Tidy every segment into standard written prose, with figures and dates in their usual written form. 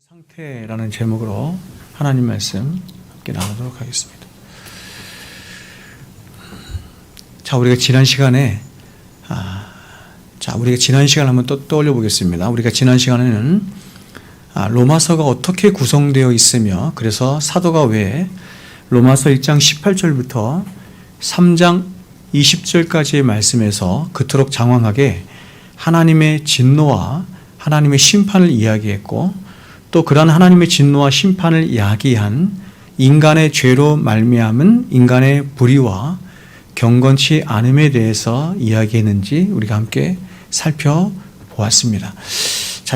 상태라는 제목으로 하나님 말씀 함께 나누도록 하겠습니다. 우리가 지난 시간에 한번 또 떠올려 보겠습니다. 우리가 지난 시간에는 로마서가 어떻게 구성되어 있으며, 그래서 사도가 왜 로마서 1장 18절부터 3장 20절까지의 말씀에서 그토록 장황하게 하나님의 진노와 하나님의 심판을 이야기했고, 또 그러한 하나님의 진노와 심판을 야기한 인간의 죄로 말미암은 인간의 불의와 경건치 않음에 대해서 이야기했는지 우리가 함께 살펴보았습니다.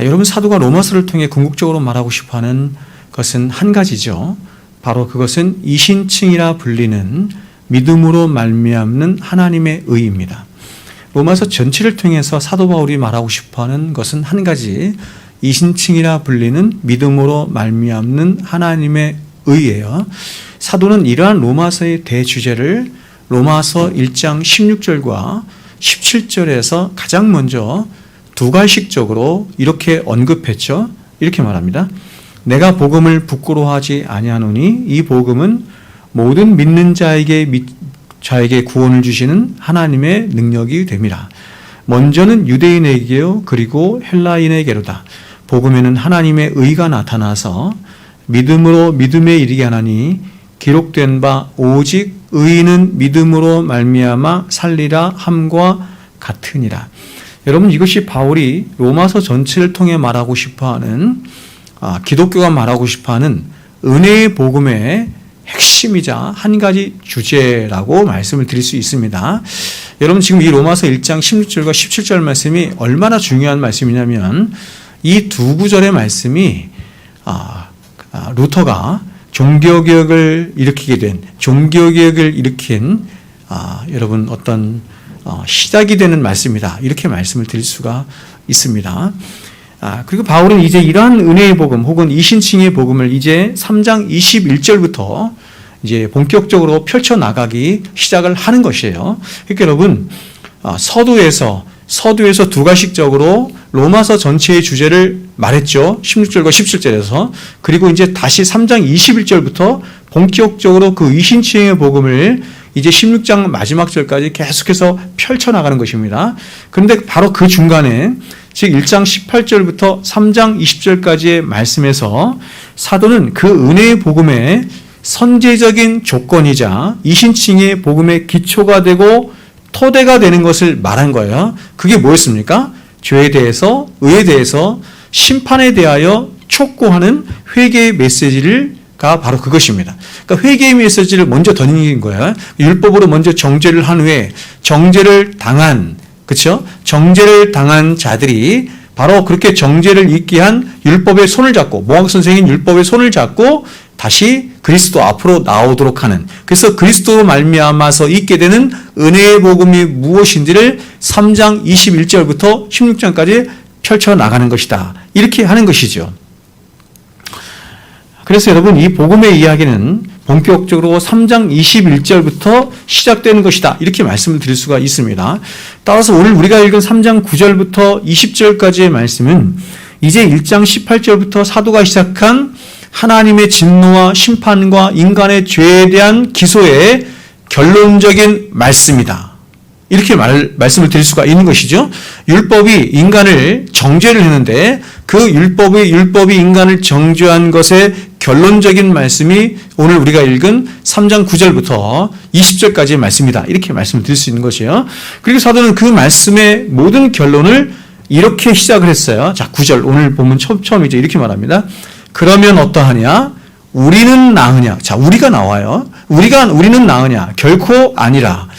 여러분, 사도가 로마서를 통해 궁극적으로 말하고 싶어하는 것은 한 가지죠. 바로 그것은 이신칭이라 불리는 믿음으로 말미암는 하나님의 의입니다. 로마서 전체를 통해서 사도 바울이 말하고 싶어하는 것은 한 가지, 이신칭이라 불리는 믿음으로 말미암는 하나님의 의예요. 사도는 이러한 로마서의 대주제를 로마서 1장 16절과 17절에서 가장 먼저 두 가지식적으로 이렇게 언급했죠. 이렇게 말합니다. 내가 복음을 부끄러워하지 아니하노니 이 복음은 모든 믿는 자에게 구원을 주시는 하나님의 능력이 됨이라. 먼저는 유대인에게요 그리고 헬라인에게로다. 복음에는 하나님의 의가 나타나서 믿음으로 믿음에 이르게 하나니 기록된 바 오직 의인은 믿음으로 말미암아 살리라 함과 같으니라. 여러분, 이것이 바울이 로마서 전체를 통해 말하고 싶어하는, 기독교가 말하고 싶어하는 은혜의 복음의 핵심이자 한 가지 주제라고 말씀을 드릴 수 있습니다. 여러분, 지금 이 로마서 1장 16절과 17절 말씀이 얼마나 중요한 말씀이냐면, 이 두 구절의 말씀이 루터가 종교개혁을 일으킨 여러분 어떤 시작이 되는 말씀이다, 이렇게 말씀을 드릴 수가 있습니다. 그리고 바울은 이제 이러한 은혜의 복음 혹은 이신칭의 복음을 이제 3장 21절부터 이제 본격적으로 펼쳐나가기 시작을 하는 것이에요. 그러니까 여러분, 서두에서 두 가지식적으로 로마서 전체의 주제를 말했죠. 16절과 17절에서. 그리고 이제 다시 3장 21절부터 본격적으로 그 이신칭의 복음을 이제 16장 마지막 절까지 계속해서 펼쳐나가는 것입니다. 그런데 바로 그 중간에, 즉 1장 18절부터 3장 20절까지의 말씀에서 사도는 그 은혜의 복음의 선제적인 조건이자 이신칭의 복음의 기초가 되고 토대가 되는 것을 말한 거예요. 그게 뭐였습니까? 죄에 대해서, 의에 대해서, 심판에 대하여 촉구하는 회개의 메시지가 바로 그것입니다. 그러니까 회개의 메시지를 먼저 던진 거예요. 율법으로 먼저 정죄를 한 후에 정죄를 당한 자들이 바로 그렇게 정죄를 잊게 한 율법의 손을 잡고, 모학 선생인 율법의 손을 잡고 다시 그리스도 앞으로 나오도록 하는, 그래서 그리스도로 말미암아서 있게 되는 은혜의 복음이 무엇인지를 3장 21절부터 16장까지 펼쳐나가는 것이다, 이렇게 하는 것이죠. 그래서 여러분, 이 복음의 이야기는 본격적으로 3장 21절부터 시작되는 것이다, 이렇게 말씀을 드릴 수가 있습니다. 따라서 오늘 우리가 읽은 3장 9절부터 20절까지의 말씀은 이제 1장 18절부터 사도가 시작한 하나님의 진노와 심판과 인간의 죄에 대한 기소의 결론적인 말씀이다, 이렇게 말씀을 드릴 수가 있는 것이죠. 율법이 인간을 정죄를 했는데 그 율법이 인간을 정죄한 것의 결론적인 말씀이 오늘 우리가 읽은 3장 9절부터 20절까지의 말씀이다, 이렇게 말씀을 드릴 수 있는 것이에요. 그리고 사도는 그 말씀의 모든 결론을 이렇게 시작을 했어요. 9절, 오늘 보면 처음이죠. 이렇게 말합니다. 그러면 어떠하냐? 우리는 나으냐? 우리가 나와요. 우리는 나으냐? 결코 아니라.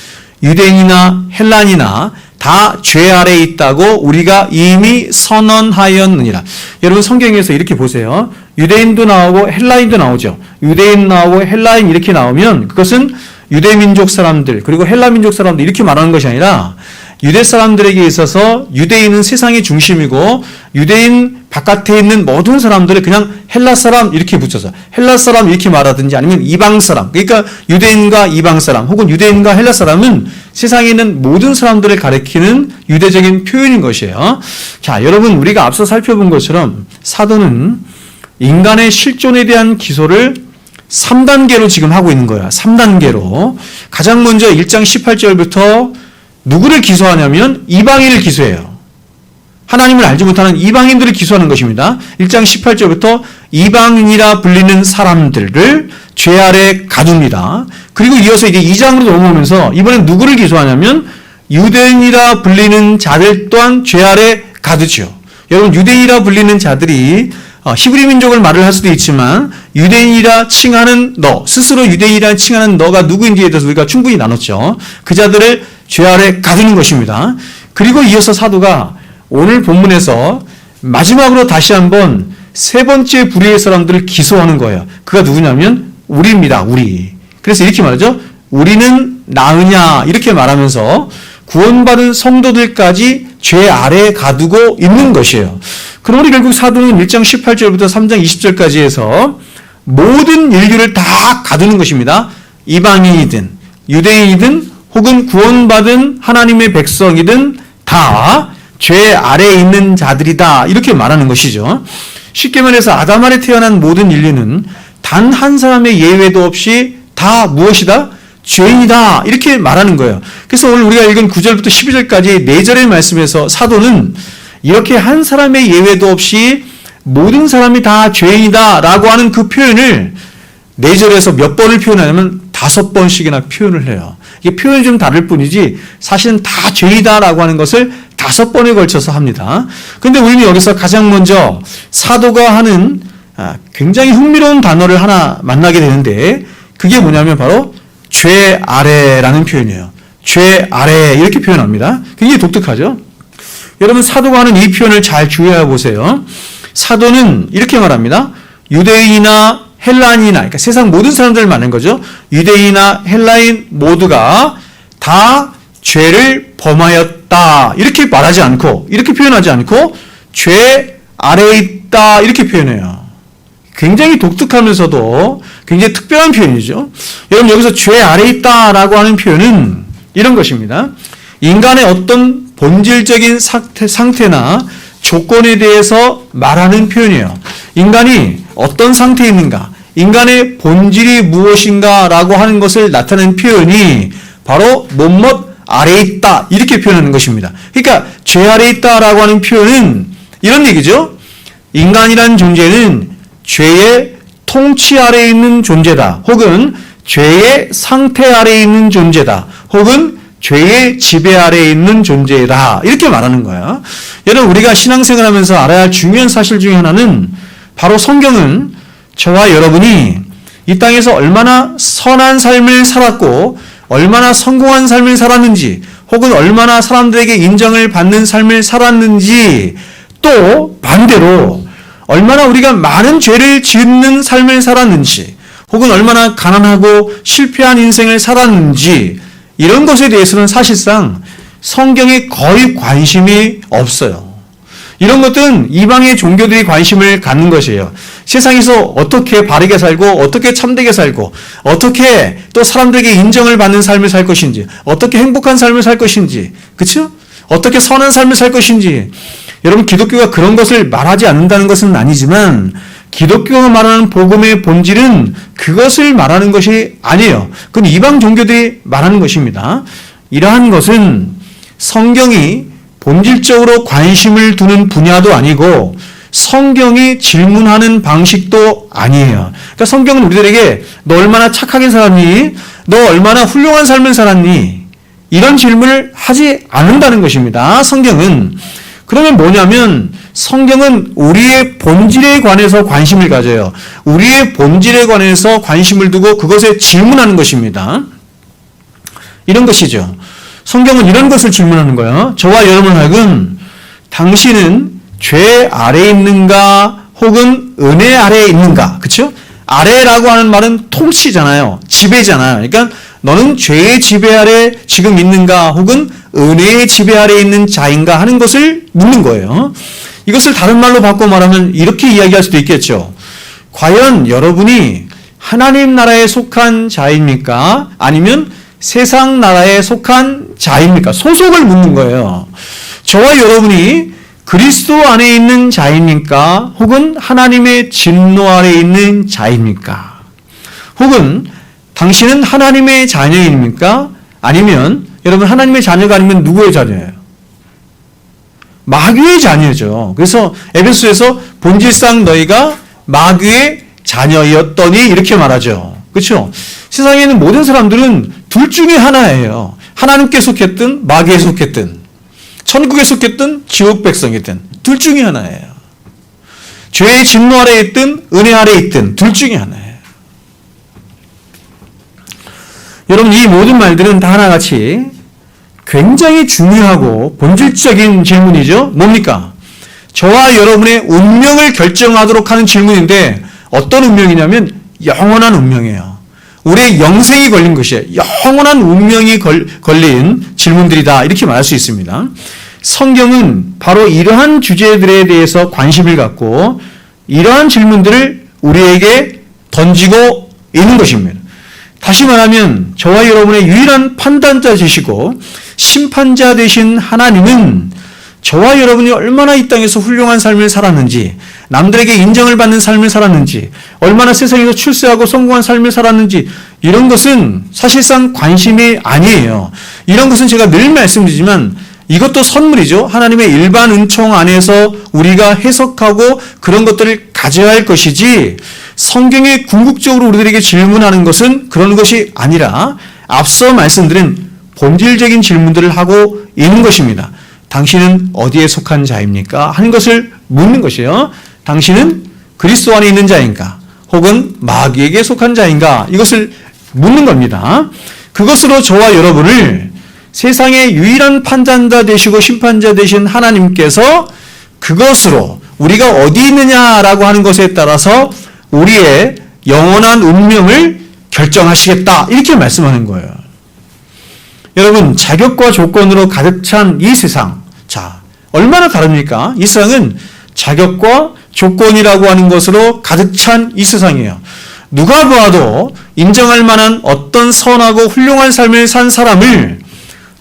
유대인이나 헬란이나 다 죄 아래에 있다고 우리가 이미 선언하였느니라. 여러분, 성경에서 이렇게 보세요. 유대인도 나오고 헬라인도 나오죠. 유대인 나오고 헬라인 이렇게 나오면 그것은 유대 민족 사람들 그리고 헬라 민족 사람들 이렇게 말하는 것이 아니라, 유대 사람들에게 있어서 유대인은 세상의 중심이고 유대인 바깥에 있는 모든 사람들을 그냥 헬라 사람 이렇게 붙여서 헬라 사람 이렇게 말하든지, 아니면 이방 사람, 그러니까 유대인과 이방 사람 혹은 유대인과 헬라 사람은 세상에 있는 모든 사람들을 가리키는 유대적인 표현인 것이에요. 여러분, 우리가 앞서 살펴본 것처럼 사도는 인간의 실존에 대한 기소를 3단계로 지금 하고 있는 거야. 3단계로. 가장 먼저 1장 18절부터 누구를 기소하냐면 이방인을 기소해요. 하나님을 알지 못하는 이방인들을 기소하는 것입니다. 1장 18절부터 이방인이라 불리는 사람들을 죄 아래 가둡니다. 그리고 이어서 이제 2장으로 넘어오면서 이번엔 누구를 기소하냐면 유대인이라 불리는 자들 또한 죄 아래 가두죠. 여러분, 유대인이라 불리는 자들이 히브리 민족을 말을 할 수도 있지만 유대인이라 칭하는 너, 스스로 유대인이라 칭하는 너가 누구인지에 대해서 우리가 충분히 나눴죠. 그 자들을 죄 아래 가두는 것입니다. 그리고 이어서 사도가 오늘 본문에서 마지막으로 다시 한번 세 번째 부류의 사람들을 기소하는 거예요. 그가 누구냐면 우리입니다. 우리. 그래서 이렇게 말하죠. 우리는 나으냐 이렇게 말하면서 구원받은 성도들까지 죄 아래에 가두고 있는 것이에요. 그러므로 결국 사도는 1장 18절부터 3장 20절까지 해서 모든 인류를 다 가두는 것입니다. 이방인이든 유대인이든 혹은 구원받은 하나님의 백성이든 다 죄 아래에 있는 자들이다 이렇게 말하는 것이죠. 쉽게 말해서 아담 아래 태어난 모든 인류는 단 한 사람의 예외도 없이 다 무엇이다? 죄인이다 이렇게 말하는 거예요. 그래서 오늘 우리가 읽은 9절부터 12절까지 4절의 말씀에서 사도는 이렇게 한 사람의 예외도 없이 모든 사람이 다 죄인이다 라고 하는 그 표현을 4절에서 몇 번을 표현하냐면 5번씩이나 표현을 해요. 이게 표현이 좀 다를 뿐이지 사실은 다 죄이다 라고 하는 것을 5번에 걸쳐서 합니다. 그런데 우리는 여기서 가장 먼저 사도가 하는 굉장히 흥미로운 단어를 하나 만나게 되는데 그게 뭐냐면 바로 죄 아래라는 표현이에요. 죄 아래 이렇게 표현합니다. 굉장히 독특하죠. 여러분, 사도가 하는 이 표현을 잘 주의해 보세요. 사도는 이렇게 말합니다. 유대인이나 헬라인이나, 그러니까 세상 모든 사람들을 말하는 거죠. 유대인이나 헬라인 모두가 다 죄를 범하였다 이렇게 말하지 않고, 이렇게 표현하지 않고 죄 아래에 있다 이렇게 표현해요. 굉장히 독특하면서도 굉장히 특별한 표현이죠. 여러분, 여기서 죄 아래에 있다라고 하는 표현은 이런 것입니다. 인간의 어떤 본질적인 상태나 조건에 대해서 말하는 표현이에요. 인간이 어떤 상태에 있는가, 인간의 본질이 무엇인가 라고 하는 것을 나타내는 표현이 바로 뭐뭇 아래에 있다 이렇게 표현하는 것입니다. 그러니까 죄 아래에 있다라고 하는 표현은 이런 얘기죠. 인간이란 존재는 죄의 통치 아래에 있는 존재다. 혹은 죄의 상태 아래에 있는 존재다. 혹은 죄의 지배 아래에 있는 존재다. 이렇게 말하는 거야. 여러분, 우리가 신앙생활 하면서 알아야 할 중요한 사실 중에 하나는 바로 성경은 저와 여러분이 이 땅에서 얼마나 선한 삶을 살았고 얼마나 성공한 삶을 살았는지 혹은 얼마나 사람들에게 인정을 받는 삶을 살았는지 또 반대로 얼마나 우리가 많은 죄를 짓는 삶을 살았는지 혹은 얼마나 가난하고 실패한 인생을 살았는지 이런 것에 대해서는 사실상 성경에 거의 관심이 없어요. 이런 것들은 이방의 종교들이 관심을 갖는 것이에요. 세상에서 어떻게 바르게 살고 어떻게 참되게 살고 어떻게 또 사람들에게 인정을 받는 삶을 살 것인지 어떻게 행복한 삶을 살 것인지 그렇죠? 어떻게 선한 삶을 살 것인지 여러분, 기독교가 그런 것을 말하지 않는다는 것은 아니지만 기독교가 말하는 복음의 본질은 그것을 말하는 것이 아니에요. 그건 이방 종교들이 말하는 것입니다. 이러한 것은 성경이 본질적으로 관심을 두는 분야도 아니고 성경이 질문하는 방식도 아니에요. 그러니까 성경은 우리들에게 너 얼마나 착하게 살았니? 너 얼마나 훌륭한 삶을 살았니? 이런 질문을 하지 않는다는 것입니다. 성경은. 그러면 뭐냐면 성경은 우리의 본질에 관해서 관심을 가져요. 우리의 본질에 관해서 관심을 두고 그것에 질문하는 것입니다. 이런 것이죠. 성경은 이런 것을 질문하는 거예요. 저와 여러분 하여금 당신은 죄 아래에 있는가 혹은 은혜 아래에 있는가? 그렇죠? 아래라고 하는 말은 통치잖아요. 지배잖아요. 그러니까 너는 죄의 지배 아래 지금 있는가 혹은 은혜의 지배 아래에 있는 자인가 하는 것을 묻는 거예요. 이것을 다른 말로 바꿔 말하면 이렇게 이야기할 수도 있겠죠. 과연 여러분이 하나님 나라에 속한 자입니까? 아니면 세상 나라에 속한 자입니까? 소속을 묻는 거예요. 저와 여러분이 그리스도 안에 있는 자입니까? 혹은 하나님의 진노 아래 있는 자입니까? 혹은 당신은 하나님의 자녀입니까? 아니면 여러분 하나님의 자녀가 아니면 누구의 자녀예요? 마귀의 자녀죠. 그래서 에베소에서 본질상 너희가 마귀의 자녀였더니 이렇게 말하죠. 그렇죠? 세상에 있는 모든 사람들은 둘 중에 하나예요. 하나님께 속했든 마귀에 속했든 천국에 속했든 지옥 백성이든 둘 중에 하나예요. 죄의 진노 아래 있든 은혜 아래 있든 둘 중에 하나예요. 여러분 이 모든 말들은 다 하나같이 굉장히 중요하고 본질적인 질문이죠. 뭡니까? 저와 여러분의 운명을 결정하도록 하는 질문인데 어떤 운명이냐면 영원한 운명이에요. 우리의 영생이 걸린 것이에요. 영원한 운명이 걸린 질문들이다 이렇게 말할 수 있습니다. 성경은 바로 이러한 주제들에 대해서 관심을 갖고 이러한 질문들을 우리에게 던지고 있는 것입니다. 다시 말하면 저와 여러분의 유일한 판단자 되시고 심판자 되신 하나님은 저와 여러분이 얼마나 이 땅에서 훌륭한 삶을 살았는지, 남들에게 인정을 받는 삶을 살았는지, 얼마나 세상에서 출세하고 성공한 삶을 살았는지 이런 것은 사실상 관심이 아니에요. 이런 것은 제가 늘 말씀드리지만 이것도 선물이죠. 하나님의 일반 은총 안에서 우리가 해석하고 그런 것들을 가져야 할 것이지 성경에 궁극적으로 우리들에게 질문하는 것은 그런 것이 아니라 앞서 말씀드린 본질적인 질문들을 하고 있는 것입니다. 당신은 어디에 속한 자입니까? 하는 것을 묻는 것이에요. 당신은 그리스도 안에 있는 자인가? 혹은 마귀에게 속한 자인가? 이것을 묻는 겁니다. 그것으로 저와 여러분을 세상의 유일한 판단자 되시고 심판자 되신 하나님께서 그것으로 우리가 어디 있느냐라고 하는 것에 따라서 우리의 영원한 운명을 결정하시겠다 이렇게 말씀하는 거예요. 여러분 자격과 조건으로 가득 찬 이 세상, 자 얼마나 다릅니까? 이 세상은 자격과 조건이라고 하는 것으로 가득 찬 이 세상이에요. 누가 보아도 인정할 만한 어떤 선하고 훌륭한 삶을 산 사람을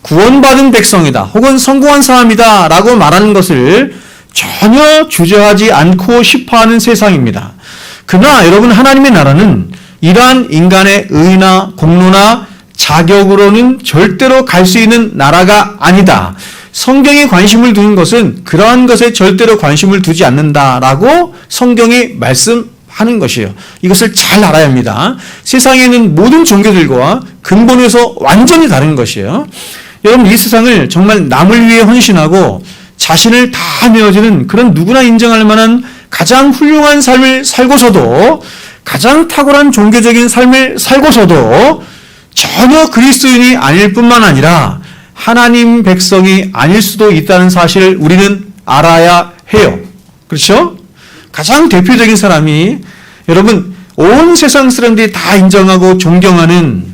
구원받은 백성이다 혹은 성공한 사람이다 라고 말하는 것을 전혀 주저하지 않고 싶어하는 세상입니다. 그러나 여러분 하나님의 나라는 이러한 인간의 의나 공로나 자격으로는 절대로 갈 수 있는 나라가 아니다. 성경이 관심을 두는 것은 그러한 것에 절대로 관심을 두지 않는다라고 성경이 말씀하는 것이에요. 이것을 잘 알아야 합니다. 세상에 있는 모든 종교들과 근본에서 완전히 다른 것이에요. 여러분 이 세상을 정말 남을 위해 헌신하고 자신을 다 내어주는 그런 누구나 인정할 만한 가장 훌륭한 삶을 살고서도 가장 탁월한 종교적인 삶을 살고서도 전혀 그리스도인이 아닐 뿐만 아니라 하나님 백성이 아닐 수도 있다는 사실을 우리는 알아야 해요. 그렇죠? 가장 대표적인 사람이 여러분 온 세상 사람들이 다 인정하고 존경하는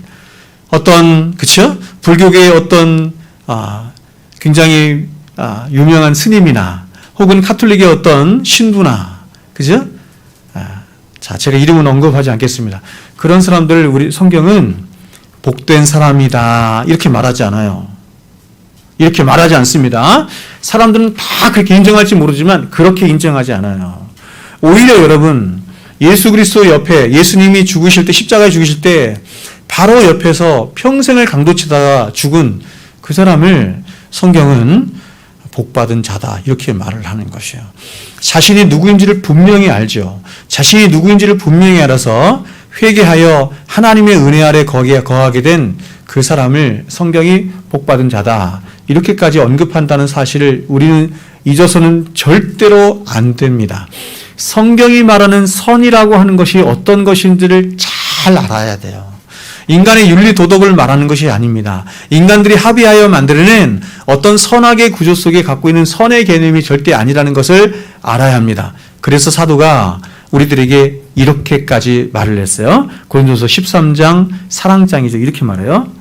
어떤 그렇죠? 불교계의 어떤 굉장히 유명한 스님이나 혹은 카톨릭의 어떤 신부나 그죠? 자 제가 이름은 언급하지 않겠습니다. 그런 사람들 우리 성경은 복된 사람이다 이렇게 말하지 않아요. 이렇게 말하지 않습니다. 사람들은 다 그렇게 인정할지 모르지만 그렇게 인정하지 않아요. 오히려 여러분 예수 그리스도 옆에 예수님이 죽으실 때 십자가에 죽으실 때 바로 옆에서 평생을 강도치다가 죽은 그 사람을 성경은 복받은 자다 이렇게 말을 하는 것이에요. 자신이 누구인지를 분명히 알죠. 자신이 누구인지를 분명히 알아서 회개하여 하나님의 은혜 아래 거기에 거하게 된 그 사람을 성경이 복받은 자다 이렇게까지 언급한다는 사실을 우리는 잊어서는 절대로 안 됩니다. 성경이 말하는 선이라고 하는 것이 어떤 것인지를 잘 알아야 돼요. 인간의 윤리 도덕을 말하는 것이 아닙니다. 인간들이 합의하여 만들어낸 어떤 선악의 구조 속에 갖고 있는 선의 개념이 절대 아니라는 것을 알아야 합니다. 그래서 사도가 우리들에게 이렇게까지 말을 했어요. 고린도서 13장 사랑장이죠. 이렇게 말해요.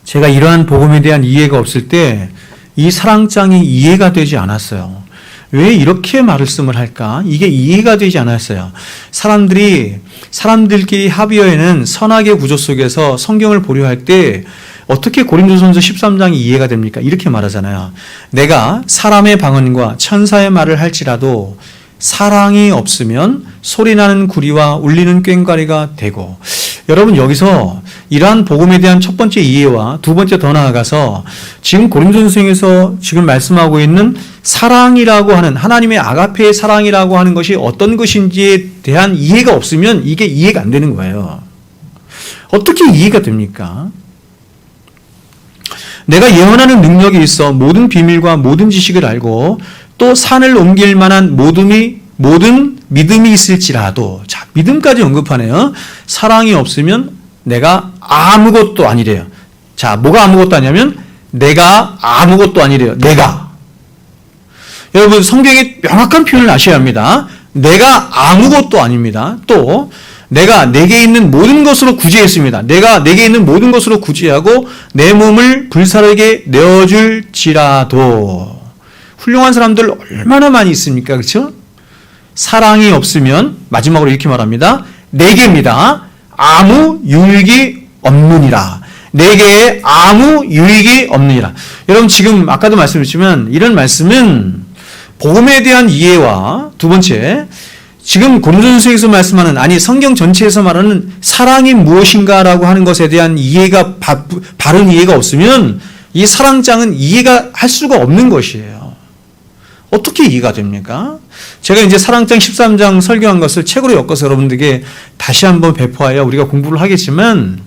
제가 이러한 복음에 대한 이해가 없을 때 이 사랑장이 이해가 되지 않았어요. 왜 이렇게 말씀을 할까? 이게 이해가 되지 않았어요. 사람들끼리 합의하에는 선악의 구조 속에서 성경을 보려할 때 어떻게 고린도전서 13장이 이해가 됩니까? 이렇게 말하잖아요. 내가 사람의 방언과 천사의 말을 할지라도 사랑이 없으면 소리나는 구리와 울리는 꽹과리가 되고, 여러분 여기서 이러한 복음에 대한 첫 번째 이해와 두 번째 더 나아가서 지금 고린도전서에서 지금 말씀하고 있는 사랑이라고 하는 하나님의 아가페의 사랑이라고 하는 것이 어떤 것인지에 대한 이해가 없으면 이게 이해가 안 되는 거예요. 어떻게 이해가 됩니까? 내가 예언하는 능력이 있어 모든 비밀과 모든 지식을 알고 또 산을 옮길 만한 모든 믿음이 있을지라도, 자, 믿음까지 언급하네요. 사랑이 없으면 내가 아무것도 아니래요. 자, 뭐가 아무것도 아니냐면 내가 아무것도 아니래요. 내가. 여러분 성경에 명확한 표현을 아셔야 합니다. 내가 아무것도 아닙니다. 또 내게 있는 모든 것으로 구제했습니다. 내가 내게 있는 모든 것으로 구제하고 내 몸을 불사르게 내어줄지라도. 훌륭한 사람들 얼마나 많이 있습니까? 그렇죠? 사랑이 없으면 마지막으로 이렇게 말합니다. 내게입니다. 아무 유익이 없느니라. 내게 아무 유익이 없느니라. 여러분 지금 아까도 말씀드렸지만 이런 말씀은 복음에 대한 이해와 두 번째, 지금 고린도전서에서 말씀하는, 아니 성경 전체에서 말하는 사랑이 무엇인가라고 하는 것에 대한 이해가 바른 이해가 없으면 이 사랑장은 이해가 할 수가 없는 것이에요. 어떻게 이해가 됩니까? 제가 이제 사랑장 13장 설교한 것을 책으로 엮어서 여러분들에게 다시 한번 배포하여 우리가 공부를 하겠지만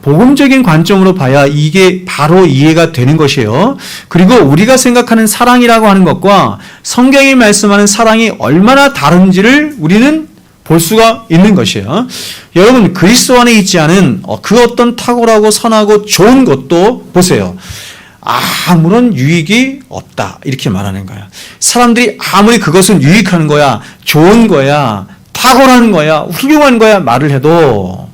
복음적인 관점으로 봐야 이게 바로 이해가 되는 것이에요. 그리고 우리가 생각하는 사랑이라고 하는 것과 성경이 말씀하는 사랑이 얼마나 다른지를 우리는 볼 수가 있는 것이에요. 여러분 그리스도 안에 있지 않은 그 어떤 탁월하고 선하고 좋은 것도 보세요. 아무런 유익이 없다 이렇게 말하는 거야. 사람들이 아무리 그것은 유익한 거야, 좋은 거야, 탁월한 거야, 훌륭한 거야 말을 해도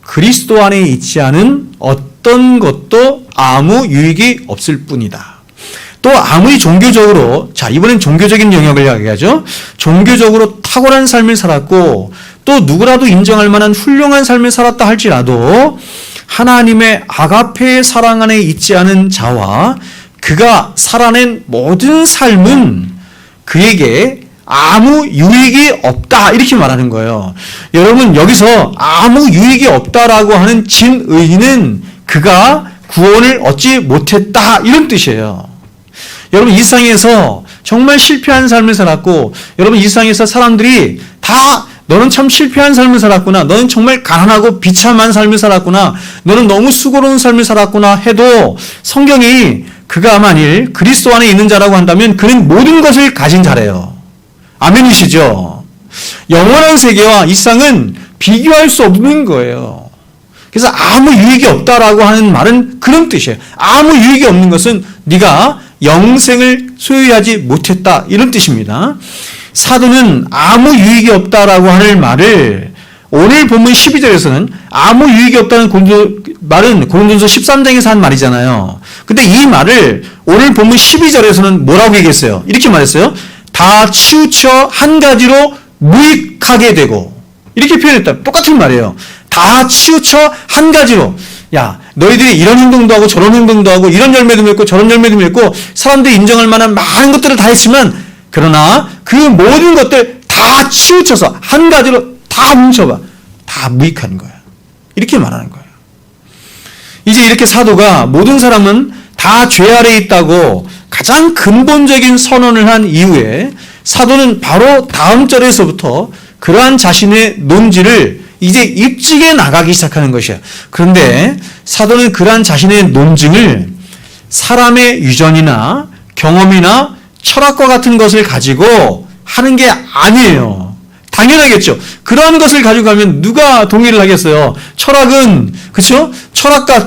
그리스도 안에 있지 않은 어떤 것도 아무 유익이 없을 뿐이다. 또 아무리 종교적으로, 자 이번엔 종교적인 영역을 이야기하죠. 종교적으로 탁월한 삶을 살았고 또 누구라도 인정할 만한 훌륭한 삶을 살았다 할지라도 하나님의 아가페의 사랑 안에 있지 않은 자와 그가 살아낸 모든 삶은 그에게 아무 유익이 없다 이렇게 말하는 거예요. 여러분 여기서 아무 유익이 없다라고 하는 진의는 그가 구원을 얻지 못했다 이런 뜻이에요. 여러분 이 세상에서 정말 실패한 삶을 살았고, 여러분 이 세상에서 사람들이 다 너는 참 실패한 삶을 살았구나, 너는 정말 가난하고 비참한 삶을 살았구나, 너는 너무 수고로운 삶을 살았구나 해도 성경이 그가 만일 그리스도 안에 있는 자라고 한다면 그는 모든 것을 가진 자래요. 아멘이시죠? 영원한 세계와 이 세상은 비교할 수 없는 거예요. 그래서 아무 유익이 없다라고 하는 말은 그런 뜻이에요. 아무 유익이 없는 것은 네가 영생을 소유하지 못했다 이런 뜻입니다. 사도는 아무 유익이 없다라고 하는 말을 오늘 본문 12절에서는 아무 유익이 없다는 말은 고린도전서 13장에서 한 말이잖아요. 근데 이 말을 오늘 본문 12절에서는 뭐라고 얘기했어요? 이렇게 말했어요. 다 치우쳐 한 가지로 무익하게 되고, 이렇게 표현했다. 똑같은 말이에요. 다 치우쳐 한 가지로. 야, 너희들이 이런 행동도 하고 저런 행동도 하고 이런 열매도 맺고 저런 열매도 맺고 사람들이 인정할 만한 많은 것들을 다 했지만, 그러나 그 모든 것들 다 치우쳐서 한 가지로 다 뭉쳐봐. 다 무익한 거야. 이렇게 말하는 거예요. 이제 이렇게 사도가 모든 사람은 다 죄 아래에 있다고 가장 근본적인 선언을 한 이후에 사도는 바로 다음 절에서부터 그러한 자신의 논지를 이제 입증해 나가기 시작하는 것이야. 그런데 사도는 그러한 자신의 논증을 사람의 유전이나 경험이나 철학과 같은 것을 가지고 하는 게 아니에요. 당연하겠죠. 그러한 것을 가지고 가면 누가 동의를 하겠어요? 철학은, 그렇죠?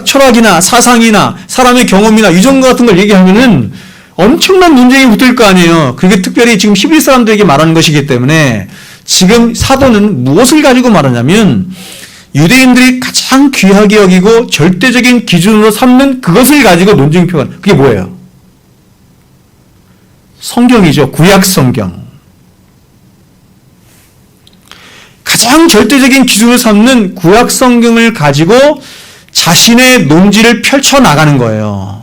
철학이나 사상이나 사람의 경험이나 유전 같은 걸 얘기하면은 엄청난 논쟁이 붙을 거 아니에요. 그게 특별히 지금 히브리 사람들에게 말하는 것이기 때문에 지금 사도는 무엇을 가지고 말하냐면 유대인들이 가장 귀하게 여기고 절대적인 기준으로 삼는 그것을 가지고 논쟁 표현. 그게 뭐예요? 성경이죠. 구약 성경. 가장 절대적인 기준을 삼는 구약 성경을 가지고 자신의 논지를 펼쳐나가는 거예요.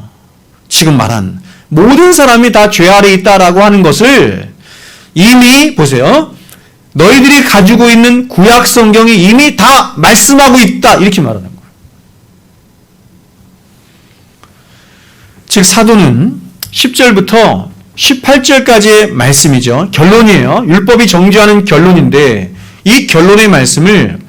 지금 말한 모든 사람이 다 죄 아래 있다라고 하는 것을 이미 보세요. 너희들이 가지고 있는 구약 성경이 이미 다 말씀하고 있다. 이렇게 말하는 거예요. 즉 사도는 10절부터 18절까지의 말씀이죠. 결론이에요. 율법이 정죄하는 결론인데 이 결론의 말씀을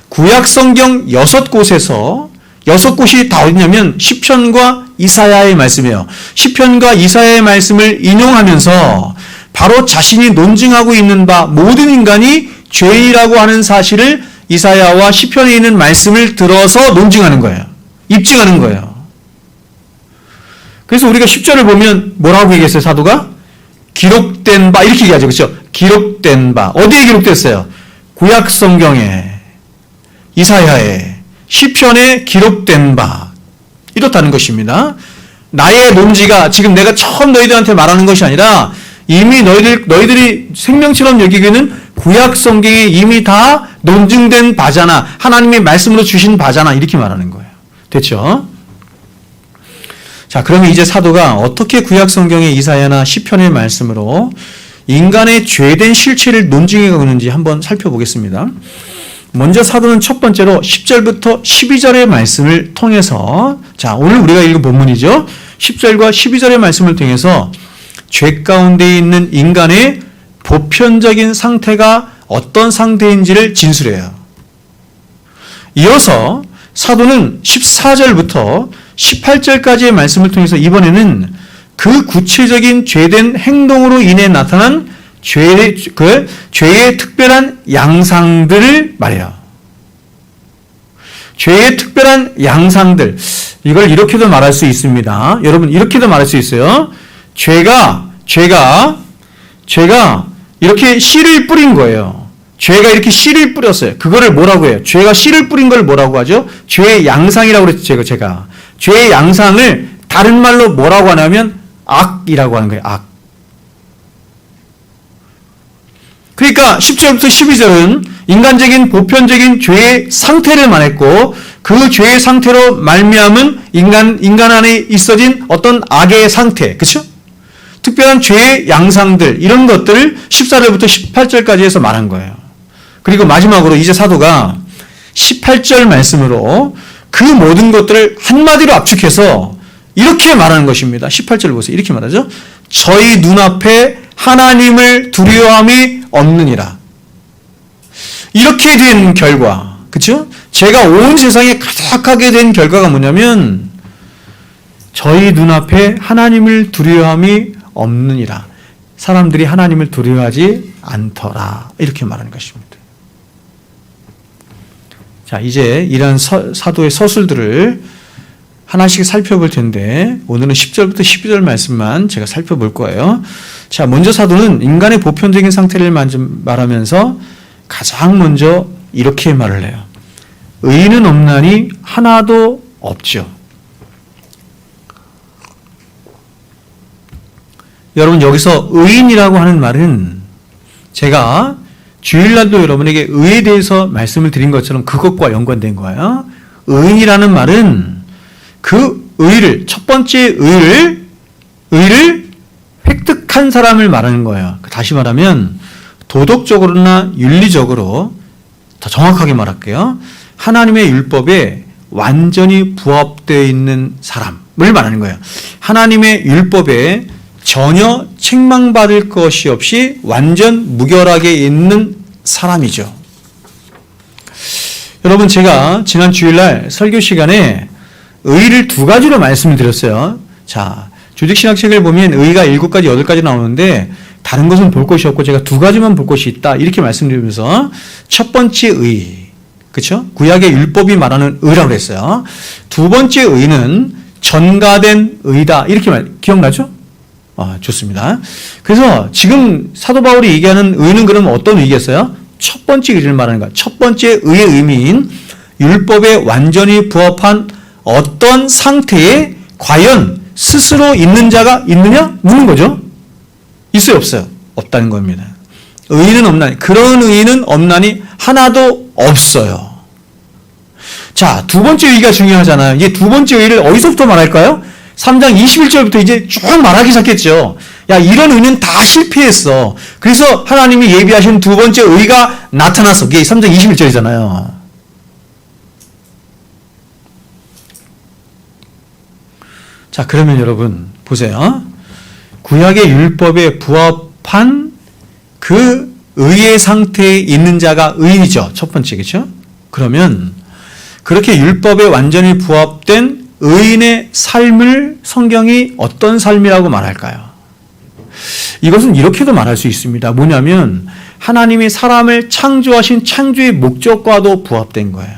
구약 성경 6곳에서 6곳이 다 어디냐면 시편과 이사야의 말씀이에요. 시편과 이사야의 말씀을 인용하면서 바로 자신이 논증하고 있는 바 모든 인간이 죄인이라고 하는 사실을 이사야와 시편에 있는 말씀을 들어서 논증하는 거예요. 입증하는 거예요. 그래서 우리가 10절을 보면 뭐라고 얘기했어요, 사도가? 기록된 바, 이렇게 얘기하죠. 그렇죠? 기록된 바. 어디에 기록됐어요? 구약 성경에, 이사야에, 시편에 기록된 바. 이렇다는 것입니다. 나의 논지가 지금 내가 처음 너희들한테 말하는 것이 아니라 이미 너희들이 생명처럼 여기기는 구약 성경에 이미 다 논증된 바잖아. 하나님의 말씀으로 주신 바잖아. 이렇게 말하는 거예요. 됐죠? 자, 그러면 이제 사도가 어떻게 구약 성경의 이사야나 시편의 말씀으로 인간의 죄된 실체를 논증해 가는지 한번 살펴보겠습니다. 먼저 사도는 첫 번째로 10절부터 12절의 말씀을 통해서, 자, 오늘 우리가 읽은 본문이죠. 10절과 12절의 말씀을 통해서 죄 가운데 있는 인간의 보편적인 상태가 어떤 상태인지를 진술해요. 이어서 사도는 14절부터 18절까지의 말씀을 통해서 이번에는 그 구체적인 죄된 행동으로 인해 나타난 죄의 특별한 양상들을 말해요. 죄의 특별한 양상들. 이걸 이렇게도 말할 수 있습니다. 여러분, 이렇게도 말할 수 있어요. 죄가 이렇게 씨를 뿌린 거예요. 죄가 이렇게 씨를 뿌렸어요. 그거를 뭐라고 해요? 죄가 씨를 뿌린 걸 뭐라고 하죠? 죄의 양상이라고 그랬죠, 제가. 죄의 양상을 다른 말로 뭐라고 하냐면 악이라고 하는 거예요. 악. 그러니까 10절부터 12절은 인간적인 보편적인 죄의 상태를 말했고 그 죄의 상태로 말미암은 인간 안에 있어진 어떤 악의 상태, 그렇죠? 특별한 죄의 양상들, 이런 것들을 14절부터 18절까지 해서 말한 거예요. 그리고 마지막으로 이제 사도가 18절 말씀으로 그 모든 것들을 한마디로 압축해서 이렇게 말하는 것입니다. 18절 보세요. 이렇게 말하죠. 저희 눈앞에 하나님을 두려움이 없느니라. 이렇게 된 결과, 그렇죠? 제가 온 세상에 가득하게 된 결과가 뭐냐면 저희 눈앞에 하나님을 두려움이 없느니라. 사람들이 하나님을 두려워하지 않더라. 이렇게 말하는 것입니다. 자, 이제 이러한 사도의 서술들을 하나씩 살펴볼 텐데 오늘은 10절부터 12절 말씀만 제가 살펴볼 거예요. 자, 먼저 사도는 인간의 보편적인 상태를 말하면서 가장 먼저 이렇게 말을 해요. 의인은 없나니 하나도 없죠. 여러분, 여기서 의인이라고 하는 말은 제가 주일날도 여러분에게 의에 대해서 말씀을 드린 것처럼 그것과 연관된 거예요. 의인이라는 말은 그 의를, 첫 번째 의를 획득한 사람을 말하는 거예요. 다시 말하면 도덕적으로나 윤리적으로, 더 정확하게 말할게요. 하나님의 율법에 완전히 부합되어 있는 사람을 말하는 거예요. 하나님의 율법에 전혀 책망받을 것이 없이 완전 무결하게 있는 사람이죠. 여러분, 제가 지난 주일날 설교 시간에 의를 두 가지로 말씀을 드렸어요. 자, 조직신학책을 보면 의가 7가지, 8가지 나오는데 다른 것은 볼 것이 없고 제가 두 가지만 볼 것이 있다. 이렇게 말씀드리면서 첫 번째 의, 그렇죠? 구약의 율법이 말하는 의라고 그랬어요. 두 번째 의는 전가된 의다. 이렇게 기억나죠? 좋습니다. 그래서 지금 사도 바울이 얘기하는 의는 그러면 어떤 의겠어요? 첫 번째 의를 말하는 거야. 첫 번째 의의 의미인 율법에 완전히 부합한 어떤 상태에 과연 스스로 있는 자가 있느냐? 묻는 거죠. 있어요, 없어요? 없다는 겁니다. 의인은 없나니, 그런 의인은 없나니 하나도 없어요. 자, 두 번째 의의가 중요하잖아요. 이제 두 번째 의의를 어디서부터 말할까요? 3장 21절부터 이제 쭉 말하기 시작했죠. 야, 이런 의는 다 실패했어. 그래서 하나님이 예비하신 두 번째 의의가 나타났어. 그게 3장 21절이잖아요. 자, 그러면 여러분 보세요. 구약의 율법에 부합한 그 의의 상태에 있는 자가 의인이죠. 첫 번째, 그렇죠? 그러면 그렇게 율법에 완전히 부합된 의인의 삶을 성경이 어떤 삶이라고 말할까요? 이것은 이렇게도 말할 수 있습니다. 뭐냐면 하나님이 사람을 창조하신 창조의 목적과도 부합된 거예요.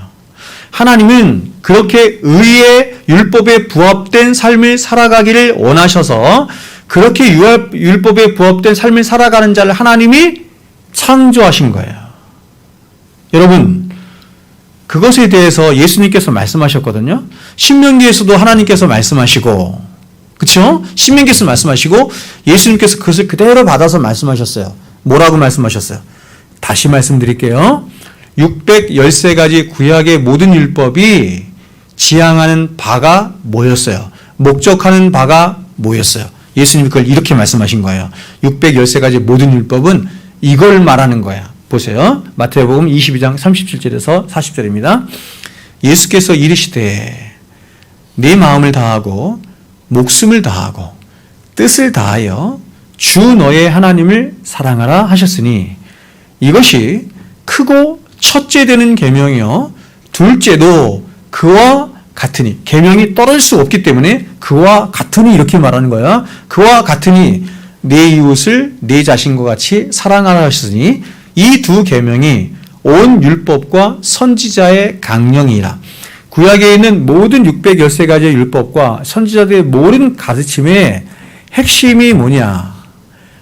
하나님은 그렇게 의의 율법에 부합된 삶을 살아가기를 원하셔서 그렇게 율법에 부합된 삶을 살아가는 자를 하나님이 창조하신 거예요. 여러분, 그것에 대해서 예수님께서 말씀하셨거든요. 신명기에서도 하나님께서 말씀하시고, 그렇죠? 신명기에서 말씀하시고 예수님께서 그것을 그대로 받아서 말씀하셨어요. 뭐라고 말씀하셨어요? 다시 말씀드릴게요. 613가지 구약의 모든 율법이 지향하는 바가 뭐였어요? 목적하는 바가 뭐였어요? 예수님이 그걸 이렇게 말씀하신 거예요. 613가지 모든 율법은 이걸 말하는 거야. 보세요. 마태복음 22장 37절에서 40절입니다. 예수께서 이르시되 내 마음을 다하고 목숨을 다하고 뜻을 다하여 주 너의 하나님을 사랑하라 하셨으니 이것이 크고 첫째 되는 계명이요 둘째도 그와 같으니, 계명이 떨어질 수 없기 때문에 그와 같으니 이렇게 말하는 거야. 그와 같으니 내 이웃을 내 자신과 같이 사랑하라 하셨으니 이 두 계명이 온 율법과 선지자의 강령이라. 구약에 있는 모든 613가지의 율법과 선지자들의 모든 가르침의 핵심이 뭐냐?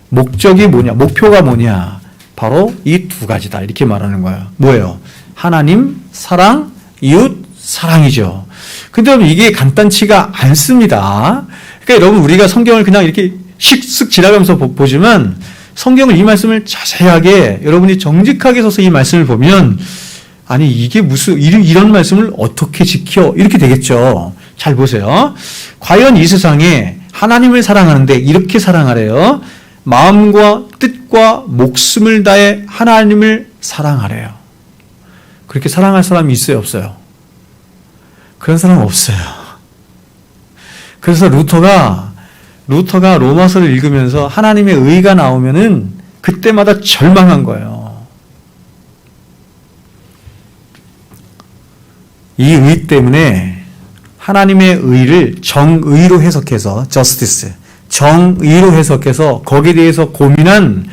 목적이 뭐냐? 목표가 뭐냐? 바로 이 두 가지다. 이렇게 말하는 거예요. 뭐예요? 하나님 사랑, 이웃 사랑이죠. 근데 여러분 이게 간단치가 않습니다. 그러니까 여러분 우리가 성경을 그냥 이렇게 슥슥 지나가면서 보지만 성경을 이 말씀을 자세하게 여러분이 정직하게 서서 이 말씀을 보면 아니 이게 무슨 이런 말씀을 어떻게 지켜? 이렇게 되겠죠. 잘 보세요. 과연 이 세상에 하나님을 사랑하는데 이렇게 사랑하래요. 마음과 뜻과 목숨을 다해 하나님을 사랑하래요. 그렇게 사랑할 사람이 있어요, 없어요? 그런 사람 없어요. 그래서 루터가 로마서를 읽으면서 하나님의 의가 나오면은 그때마다 절망한 거예요. 이 의 때문에 하나님의 의를 정의로 해석해서 justice, 정의로 해석해서 거기에 대해서 고민한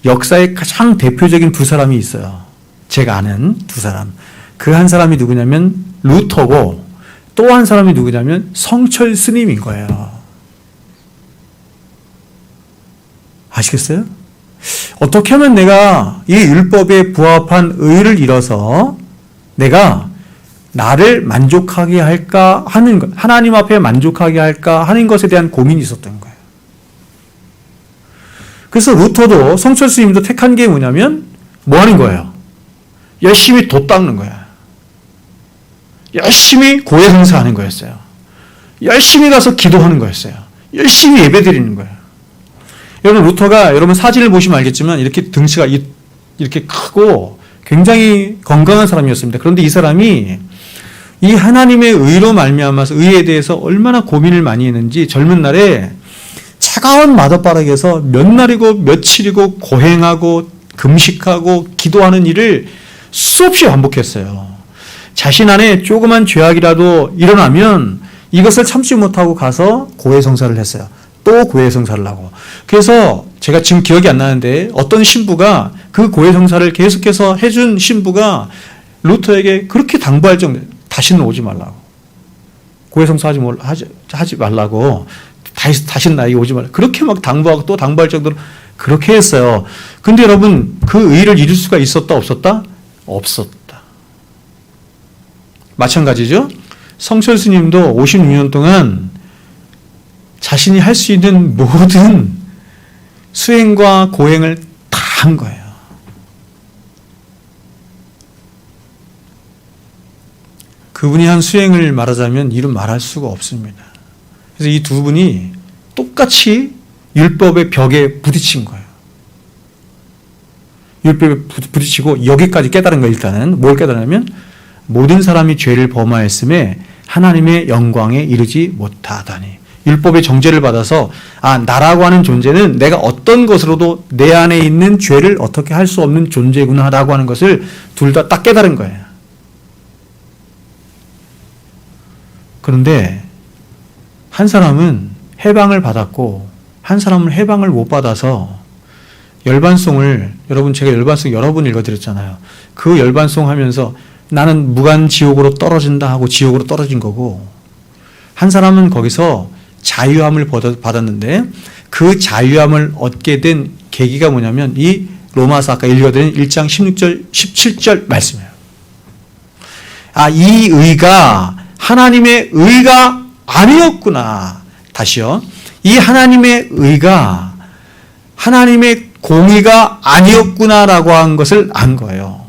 역사의 가장 대표적인 두 사람이 있어요. 제가 아는 두 사람. 그 한 사람이 누구냐면 루터고 또 한 사람이 누구냐면 성철 스님인 거예요. 아시겠어요? 어떻게 하면 내가 이 율법에 부합한 의를 이뤄서 내가 나를 만족하게 할까 하는 것, 하나님 앞에 만족하게 할까 하는 것에 대한 고민이 있었던 거예요. 그래서 루터도 성철 스님도 택한 게 뭐냐면 뭐 하는 거예요? 열심히 돛 닦는 거야. 열심히 고해성사하는 거였어요. 열심히 가서 기도하는 거였어요. 열심히 예배드리는 거예요. 여러분 루터가 여러분 사진을 보시면 알겠지만 이렇게 등치가 이렇게 크고 굉장히 건강한 사람이었습니다. 그런데 이 사람이 이 하나님의 의로 말미암아서 의에 대해서 얼마나 고민을 많이 했는지 젊은 날에 차가운 마룻바닥에서 몇 날이고 며칠이고 고행하고 금식하고 기도하는 일을 수없이 반복했어요. 자신 안에 조그만 죄악이라도 일어나면 이것을 참지 못하고 가서 고해성사를 했어요. 또 고해성사를 하고. 그래서 제가 지금 기억이 안 나는데 어떤 신부가 그 고해성사를 계속해서 해준 신부가 루터에게 그렇게 당부할 정도, 다시는 오지 말라고. 고해성사 하지 말라고. 다시는 나에게 오지 말라고. 그렇게 막 당부하고 또 당부할 정도로 그렇게 했어요. 근데 여러분 그 의를 이룰 수가 있었다 없었다? 없었다. 마찬가지죠. 성철 스님도 56년 동안 자신이 할 수 있는 모든 수행과 고행을 다 한 거예요. 그분이 한 수행을 말하자면 이루 말할 수가 없습니다. 그래서 이 두 분이 똑같이 율법의 벽에 부딪힌 거예요. 율법에 부딪히고 여기까지 깨달은 거예요. 일단은 뭘 깨달으면 모든 사람이 죄를 범하였음에 하나님의 영광에 이르지 못하다니. 율법의 정죄를 받아서 나라고 하는 존재는 내가 어떤 것으로도 내 안에 있는 죄를 어떻게 할 수 없는 존재구나라고 하는 것을 둘 다 딱 깨달은 거예요. 그런데 한 사람은 해방을 받았고 한 사람은 해방을 못 받아서 열반송을, 여러분 제가 열반송 여러 번 읽어드렸잖아요. 그 열반송 하면서 나는 무간지옥으로 떨어진다 하고 지옥으로 떨어진 거고, 한 사람은 거기서 자유함을 받았는데 그 자유함을 얻게 된 계기가 뭐냐면 이 로마서 아까 읽어드린 1장 16절 17절 말씀이에요. 이 의가 하나님의 의가 아니었구나. 다시요. 이 하나님의 의가 하나님의 공의가 아니었구나라고 한 것을 안 거예요.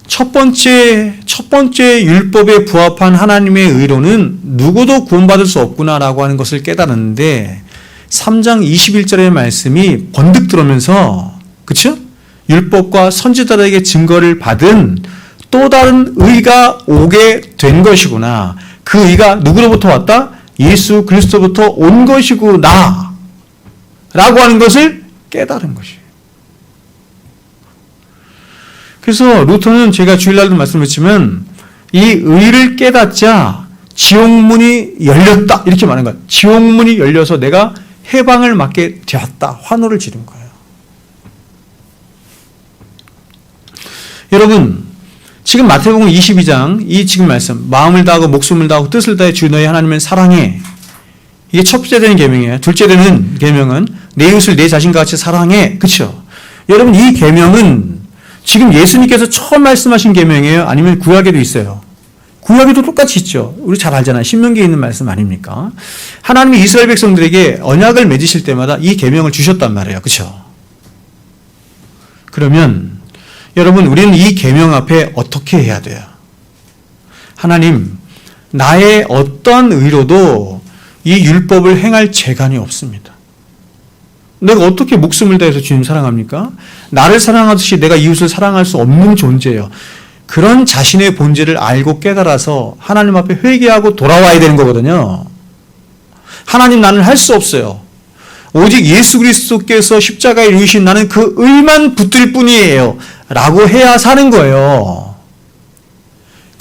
첫 번째 율법에 부합한 하나님의 의로는 누구도 구원받을 수 없구나라고 하는 것을 깨달았는데 3장 21절의 말씀이 번득 들어오면서, 그쵸? 율법과 선지자들에게 증거를 받은 또 다른 의가 오게 된 것이구나. 그 의가 누구로부터 왔다? 예수 그리스도부터 온 것이구나 라고 하는 것을 깨달은 것이에요. 그래서 루터는 제가 주일날도 말씀드렸지만 이 의를 깨닫자 지옥문이 열렸다 이렇게 말하는 거예요. 지옥문이 열려서 내가 해방을 맞게 되었다. 환호를 지른 거예요. 여러분, 지금 마태복음 22장 이 지금 말씀, 마음을 다하고 목숨을 다하고 뜻을 다해 주 너희 하나님을 사랑해. 이게 첫째 되는 계명이에요. 둘째 되는 계명은 내 이웃을 내 자신과 같이 사랑해. 그렇죠? 여러분, 이 계명은 지금 예수님께서 처음 말씀하신 계명이에요? 아니면 구약에도 있어요? 구약에도 똑같이 있죠. 우리 잘 알잖아요. 신명기에 있는 말씀 아닙니까? 하나님이 이스라엘 백성들에게 언약을 맺으실 때마다 이 계명을 주셨단 말이에요. 그렇죠? 그러면 여러분, 우리는 이 계명 앞에 어떻게 해야 돼요? 하나님, 나의 어떤 의로도 이 율법을 행할 재간이 없습니다. 내가 어떻게 목숨을 다해서 주님 사랑합니까? 나를 사랑하듯이 내가 이웃을 사랑할 수 없는 존재예요. 그런 자신의 본질을 알고 깨달아서 하나님 앞에 회개하고 돌아와야 되는 거거든요. 하나님, 나는 할 수 없어요. 오직 예수 그리스도께서 십자가에 이루신 나는 그 의만 붙들 뿐이에요 라고 해야 사는 거예요.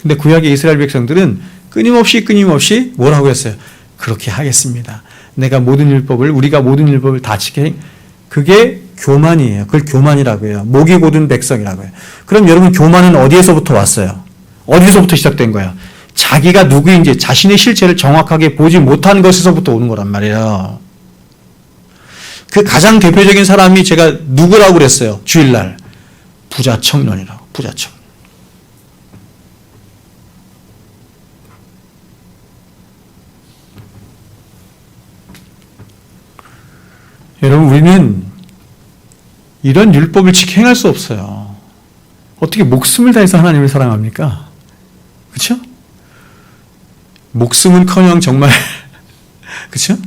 근데 구약의 이스라엘 백성들은 끊임없이 뭐라고 했어요? 그렇게 하겠습니다. 우리가 모든 율법을 다 지켜. 그게 교만이에요. 그걸 교만이라고 해요. 목이 곧은 백성이라고 해요. 그럼 여러분, 교만은 어디에서부터 왔어요? 어디서부터 시작된 거예요? 자기가 누구인지 자신의 실체를 정확하게 보지 못한 것에서부터 오는 거란 말이에요. 그 가장 대표적인 사람이 제가 누구라고 그랬어요? 주일날. 부자 청년이라고. 부자 청년. 여러분, 우리는 이런 율법을 지켜 행할 수 없어요. 어떻게 목숨을 다해서 하나님을 사랑합니까? 그렇죠? 목숨은커녕 정말 그렇죠?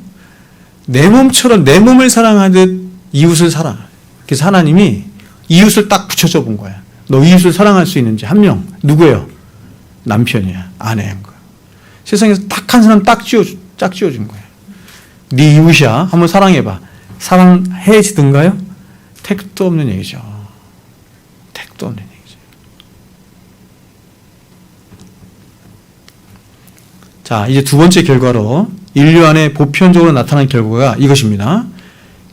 내 몸처럼 내 몸을 사랑하듯 이웃을 사랑. 그래서 하나님이 이웃을 딱 붙여줘 본 거야. 너 이웃을 사랑할 수 있는지 한 명. 누구예요? 남편이야. 아내인 거야. 세상에서 딱 한 사람 딱 지어준 거야. 네 이웃이야. 한번 사랑해봐. 사랑해지든가요? 택도 없는 얘기죠. 택도 없는 얘기죠. 자, 이제 두 번째 결과로 인류 안에 보편적으로 나타난 결과가 이것입니다.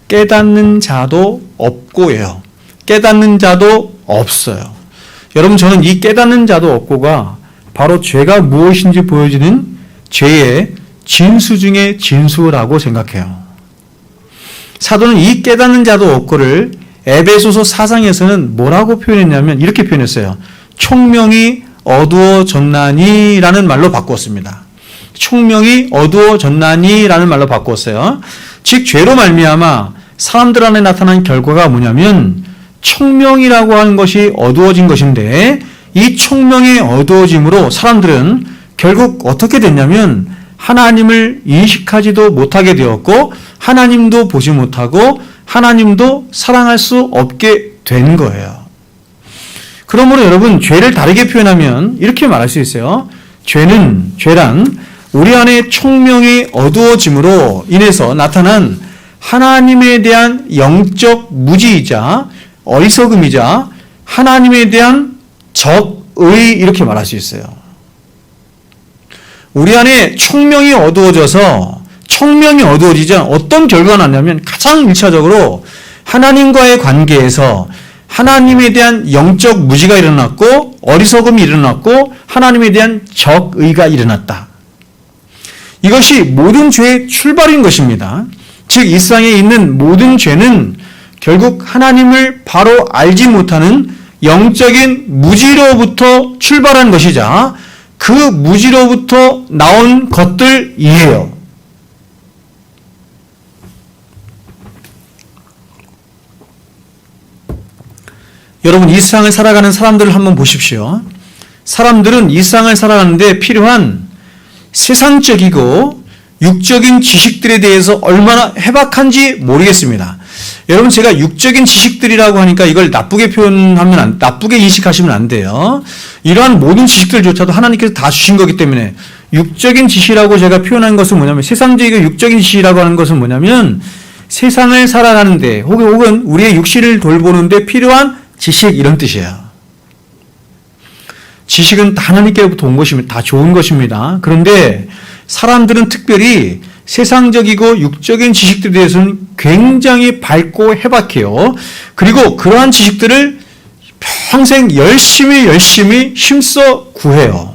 깨닫는 자도 없고예요. 깨닫는 자도 없어요. 여러분, 저는 이 깨닫는 자도 없고가 바로 죄가 무엇인지 보여주는 죄의 진수 중의 진수라고 생각해요. 사도는 이 깨닫는 자도 없고를 에베소서 4장에서는 뭐라고 표현했냐면 이렇게 표현했어요. 총명이 어두워졌나니 라는 말로 바꾸었습니다. 총명이 어두워졌나니 라는 말로 바꾸었어요. 즉 죄로 말미암아 사람들 안에 나타난 결과가 뭐냐면 총명이라고 하는 것이 어두워진 것인데, 이 총명의 어두워짐으로 사람들은 결국 어떻게 됐냐면 하나님을 인식하지도 못하게 되었고, 하나님도 보지 못하고 하나님도 사랑할 수 없게 된 거예요. 그러므로 여러분, 죄를 다르게 표현하면 이렇게 말할 수 있어요. 죄란 우리 안에 총명이 어두워짐으로 인해서 나타난 하나님에 대한 영적 무지이자 어리석음이자 하나님에 대한 적의, 이렇게 말할 수 있어요. 우리 안에 총명이 어두워지자 어떤 결과가 났냐면, 가장 1차적으로 하나님과의 관계에서 하나님에 대한 영적 무지가 일어났고, 어리석음이 일어났고, 하나님에 대한 적의가 일어났다. 이것이 모든 죄의 출발인 것입니다. 즉, 이 세상에 있는 모든 죄는 결국 하나님을 바로 알지 못하는 영적인 무지로부터 출발한 것이자 그 무지로부터 나온 것들이에요. 여러분, 이 세상을 살아가는 사람들을 한번 보십시오. 사람들은 이 세상을 살아가는데 필요한 세상적이고 육적인 지식들에 대해서 얼마나 해박한지 모르겠습니다. 여러분, 제가 육적인 지식들이라고 하니까 이걸 나쁘게 나쁘게 인식하시면 안 돼요. 이러한 모든 지식들조차도 하나님께서 다 주신 거기 때문에, 육적인 지식이라고 제가 표현한 것은 뭐냐면, 세상적이고 육적인 지식이라고 하는 것은 뭐냐면, 세상을 살아가는데 혹은 우리의 육신을 돌보는데 필요한 지식, 이런 뜻이에요. 지식은 다 하나님께로부터 온 것입니다. 다 좋은 것입니다. 그런데 사람들은 특별히 세상적이고 육적인 지식들에 대해서는 굉장히 밝고 해박해요. 그리고 그러한 지식들을 평생 열심히 힘써 구해요.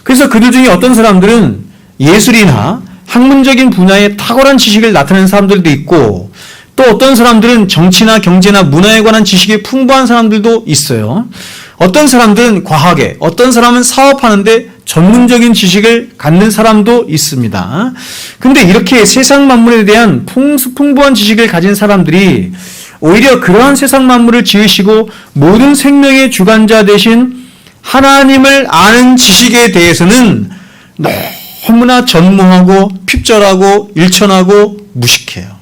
그래서 그들 중에 어떤 사람들은 예술이나 학문적인 분야에 탁월한 지식을 나타내는 사람들도 있고, 또 어떤 사람들은 정치나 경제나 문화에 관한 지식이 풍부한 사람들도 있어요. 어떤 사람들은 과학에, 어떤 사람은 사업하는데 전문적인 지식을 갖는 사람도 있습니다. 근데 이렇게 세상 만물에 대한 풍부한 지식을 가진 사람들이 오히려 그러한 세상 만물을 지으시고 모든 생명의 주관자 되신 하나님을 아는 지식에 대해서는 너무나 전무하고 핍절하고 일천하고 무식해요.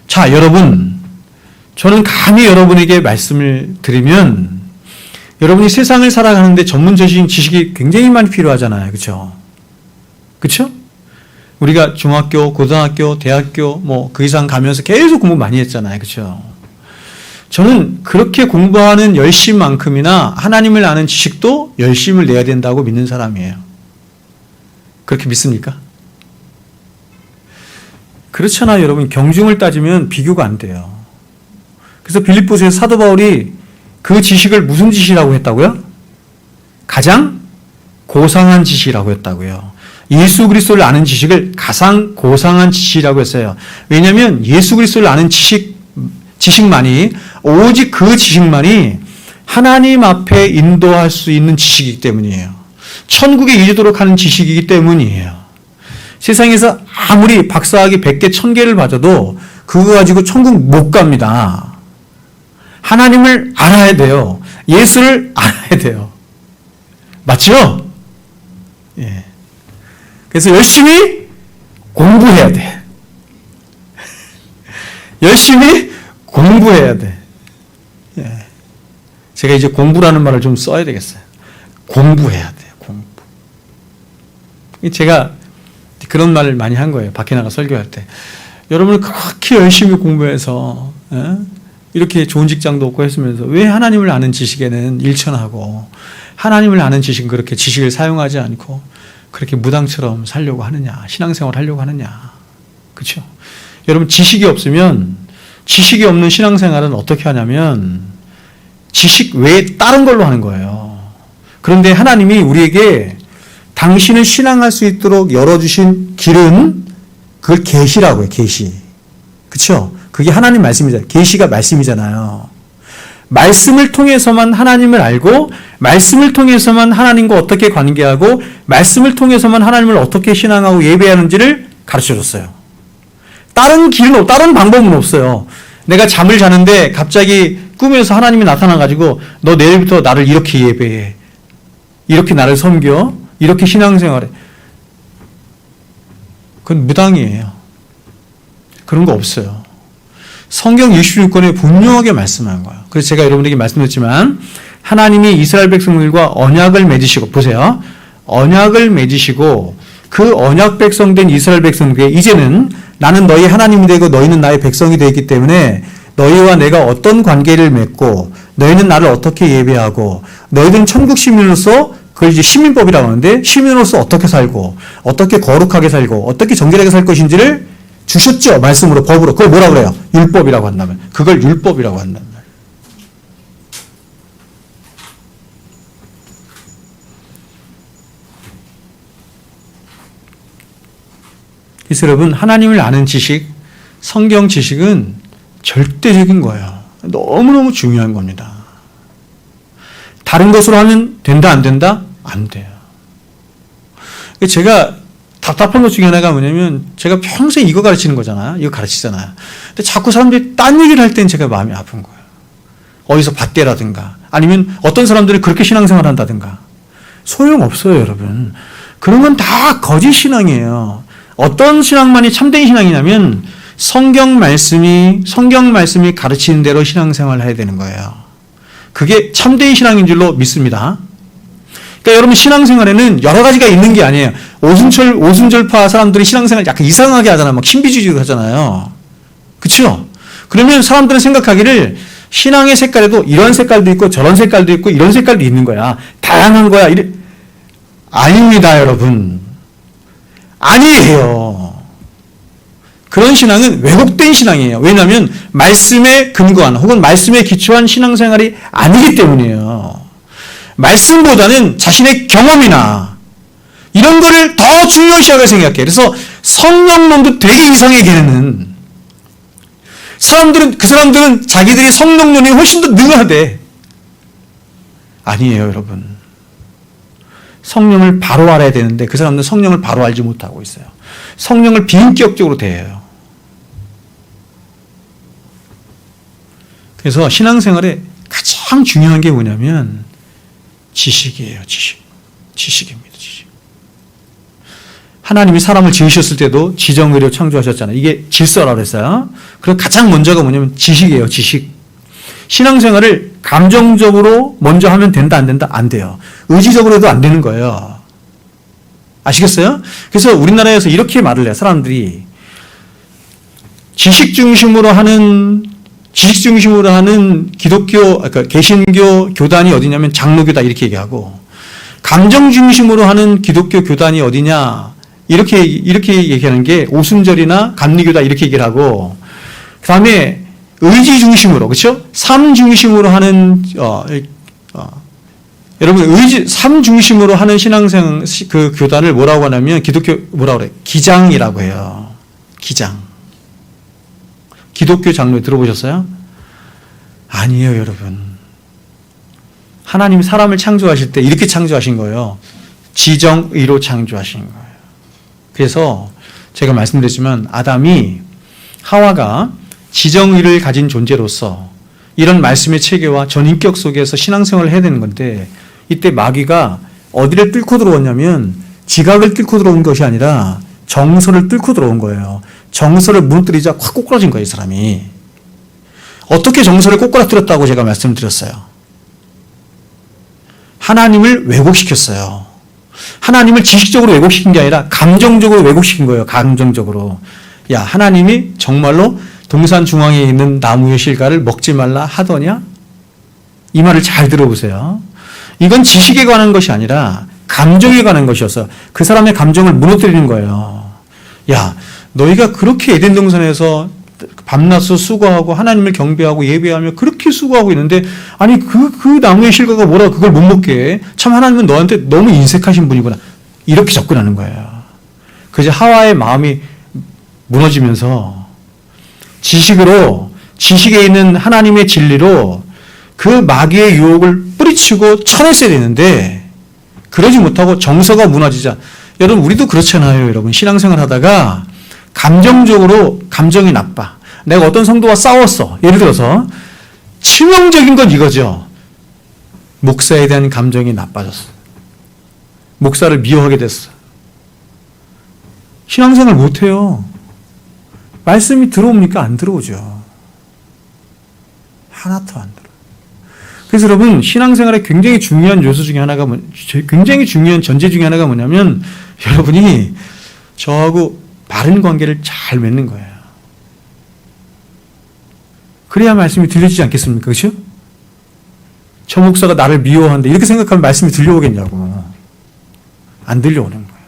자, 여러분, 저는 감히 여러분에게 말씀을 드리면, 여러분이 세상을 살아가는데 전문적인 지식이 굉장히 많이 필요하잖아요. 그렇죠? 그렇죠? 우리가 중학교, 고등학교, 대학교 그 이상 가면서 계속 공부 많이 했잖아요. 그렇죠? 저는 그렇게 공부하는 열심만큼이나 하나님을 아는 지식도 열심을 내야 된다고 믿는 사람이에요. 그렇게 믿습니까? 그렇잖아요, 여러분. 경중을 따지면 비교가 안 돼요. 그래서 빌립보서에서 사도 바울이 그 지식을 무슨 지식이라고 했다고요? 가장 고상한 지식이라고 했다고요. 예수 그리스도를 아는 지식을 가장 고상한 지식이라고 했어요. 왜냐하면 예수 그리스도를 아는 지식만이, 오직 그 지식만이 하나님 앞에 인도할 수 있는 지식이기 때문이에요. 천국에 이르도록 하는 지식이기 때문이에요. 세상에서 아무리 박사학위 100개, 1000개를 받아도 그거 가지고 천국 못 갑니다. 하나님을 알아야 돼요. 예수를 알아야 돼요. 맞죠? 예. 그래서 열심히 공부해야 돼. 열심히 공부해야 돼. 예. 제가 이제 공부라는 말을 좀 써야 되겠어요. 공부해야 돼요. 공부. 제가 그런 말을 많이 한 거예요. 밖에 나가 설교할 때. 여러분은 그렇게 열심히 공부해서 이렇게 좋은 직장도 얻고 했으면서 왜 하나님을 아는 지식에는 일천하고 하나님을 아는 지식은 그렇게 지식을 사용하지 않고 그렇게 무당처럼 살려고 하느냐, 신앙생활 하려고 하느냐. 그렇죠? 여러분, 지식이 없으면, 지식이 없는 신앙생활은 어떻게 하냐면 지식 외에 다른 걸로 하는 거예요. 그런데 하나님이 우리에게 당신을 신앙할 수 있도록 열어주신 길은 그걸 계시라고 해요. 계시. 그렇죠? 그게 하나님 말씀이잖아요. 계시가 말씀이잖아요. 말씀을 통해서만 하나님을 알고, 말씀을 통해서만 하나님과 어떻게 관계하고, 말씀을 통해서만 하나님을 어떻게 신앙하고 예배하는지를 가르쳐줬어요. 다른 길은 다른 방법은 없어요. 내가 잠을 자는데 갑자기 꿈에서 하나님이 나타나가지고 너 내일부터 나를 이렇게 예배해. 이렇게 나를 섬겨. 이렇게 신앙생활해. 그건 무당이에요. 그런 거 없어요. 성경 66권에 분명하게 말씀한 거예요. 그래서 제가 여러분에게 말씀드렸지만 하나님이 이스라엘 백성들과 언약을 맺으시고 보세요. 언약을 맺으시고 그 언약 백성된 이스라엘 백성들에게 이제는 나는 너희 하나님이 되고 너희는 나의 백성이 되기 때문에 너희와 내가 어떤 관계를 맺고 너희는 나를 어떻게 예배하고 너희들은 천국 시민으로서 그걸 이제 시민법이라고 하는데 시민으로서 어떻게 살고 어떻게 거룩하게 살고 어떻게 정결하게 살 것인지를 주셨죠. 말씀으로 법으로. 그걸 뭐라고 그래요? 율법이라고 한다면. 그걸 율법이라고 한다면. 그래서 여러분 하나님을 아는 지식, 성경 지식은 절대적인 거예요. 너무너무 중요한 겁니다. 다른 것으로 하면 된다 안 된다? 안 돼요. 제가 답답한 것 중에 하나가 뭐냐면 제가 평생 이거 가르치는 거잖아요. 이거 가르치잖아요. 근데 자꾸 사람들이 딴 얘기를 할 땐 제가 마음이 아픈 거예요. 어디서 봤대라든가 아니면 어떤 사람들이 그렇게 신앙생활 한다든가 소용없어요 여러분. 그런 건 다 거짓 신앙이에요. 어떤 신앙만이 참된 신앙이냐면 성경 말씀이 가르치는 대로 신앙생활을 해야 되는 거예요. 그게 참된 신앙인 줄로 믿습니다. 그러니까 여러분 신앙생활에는 여러 가지가 있는 게 아니에요. 오순절파 사람들이 신앙생활 약간 이상하게 하잖아요. 막 신비주의로 하잖아요. 그렇죠? 그러면 사람들은 생각하기를 신앙의 색깔에도 이런 색깔도 있고 저런 색깔도 있고 이런 색깔도 있는 거야. 다양한 거야. 아닙니다, 여러분. 아니에요. 그런 신앙은 왜곡된 신앙이에요. 왜냐하면 말씀에 근거한 혹은 말씀에 기초한 신앙생활이 아니기 때문이에요. 말씀보다는 자신의 경험이나 이런 거를 더 중요시하게 생각해요. 그래서 성령론도 되게 이상해 걔는. 그 사람들은 자기들이 성령론이 훨씬 더 능하대. 아니에요, 여러분. 성령을 바로 알아야 되는데 그 사람들은 성령을 바로 알지 못하고 있어요. 성령을 비인격적으로 대해요. 그래서 신앙생활에 가장 중요한 게 뭐냐면 지식이에요. 지식입니다. 지식. 하나님이 사람을 지으셨을 때도 지정의로 창조하셨잖아요. 이게 질서라고 그랬어요. 그래서 가장 먼저가 뭐냐면 지식이에요. 지식. 신앙생활을 감정적으로 먼저 하면 된다 안 된다? 안 돼요. 의지적으로 해도 안 되는 거예요. 아시겠어요? 그래서 우리나라에서 이렇게 말을 해요. 사람들이 지식 중심으로 하는 기독교, 그러니까 개신교 교단이 어디냐면 장로교다 이렇게 얘기하고, 감정 중심으로 하는 기독교 교단이 어디냐 이렇게 얘기하는 게 오순절이나 감리교다 이렇게 얘기를 하고, 그 다음에 의지 중심으로, 그렇죠? 삶 중심으로 하는 여러분 삶 중심으로 하는 신앙생 그 교단을 뭐라고 하냐면 기독교 뭐라고 그래? 기장이라고 해요. 기장. 기독교 장로 들어보셨어요? 아니에요, 여러분. 하나님이 사람을 창조하실 때 이렇게 창조하신 거예요. 지정의로 창조하신 거예요. 그래서 제가 말씀드렸지만 하와가 지정의를 가진 존재로서 이런 말씀의 체계와 전인격 속에서 신앙생활을 해야 되는 건데, 이때 마귀가 어디를 뚫고 들어왔냐면 지각을 뚫고 들어온 것이 아니라 정서를 뚫고 들어온 거예요. 정서를 무너뜨리자 확 꼬꾸라진 거예요, 이 사람이. 어떻게 정서를 꼬꾸라뜨렸다고 제가 말씀드렸어요. 하나님을 왜곡시켰어요. 하나님을 지식적으로 왜곡시킨 게 아니라 감정적으로 왜곡시킨 거예요. 감정적으로. 야, 하나님이 정말로 동산 중앙에 있는 나무의 실과를 먹지 말라 하더냐? 이 말을 잘 들어보세요. 이건 지식에 관한 것이 아니라 감정에 관한 것이어서 그 사람의 감정을 무너뜨리는 거예요. 야, 너희가 그렇게 에덴 동산에서 밤낮으로 수고하고 하나님을 경배하고 예배하며 그렇게 수고하고 있는데, 아니 그 나무의 실과가 뭐라 그걸 못 먹게 해? 참 하나님은 너한테 너무 인색하신 분이구나. 이렇게 접근하는 거예요. 그래서 하와의 마음이 무너지면서 지식에 있는 하나님의 진리로 그 마귀의 유혹을 뿌리치고 쳐냈어야 되는데, 그러지 못하고 정서가 무너지자. 여러분, 우리도 그렇잖아요. 여러분, 신앙생활 하다가 감정적으로 감정이 나빠. 내가 어떤 성도와 싸웠어. 예를 들어서 치명적인 건 이거죠. 목사에 대한 감정이 나빠졌어. 목사를 미워하게 됐어. 신앙생활 못해요. 말씀이 들어옵니까? 안 들어오죠. 하나도 안 들어요. 그래서 여러분, 신앙생활의 굉장히 중요한 요소 중에 하나가, 굉장히 중요한 전제 중에 하나가 뭐냐면, 여러분이 저하고 바른 관계를 잘 맺는 거예요. 그래야 말씀이 들려지지 않겠습니까? 그렇죠? 저 목사가 나를 미워한다. 이렇게 생각하면 말씀이 들려오겠냐고. 안 들려오는 거예요.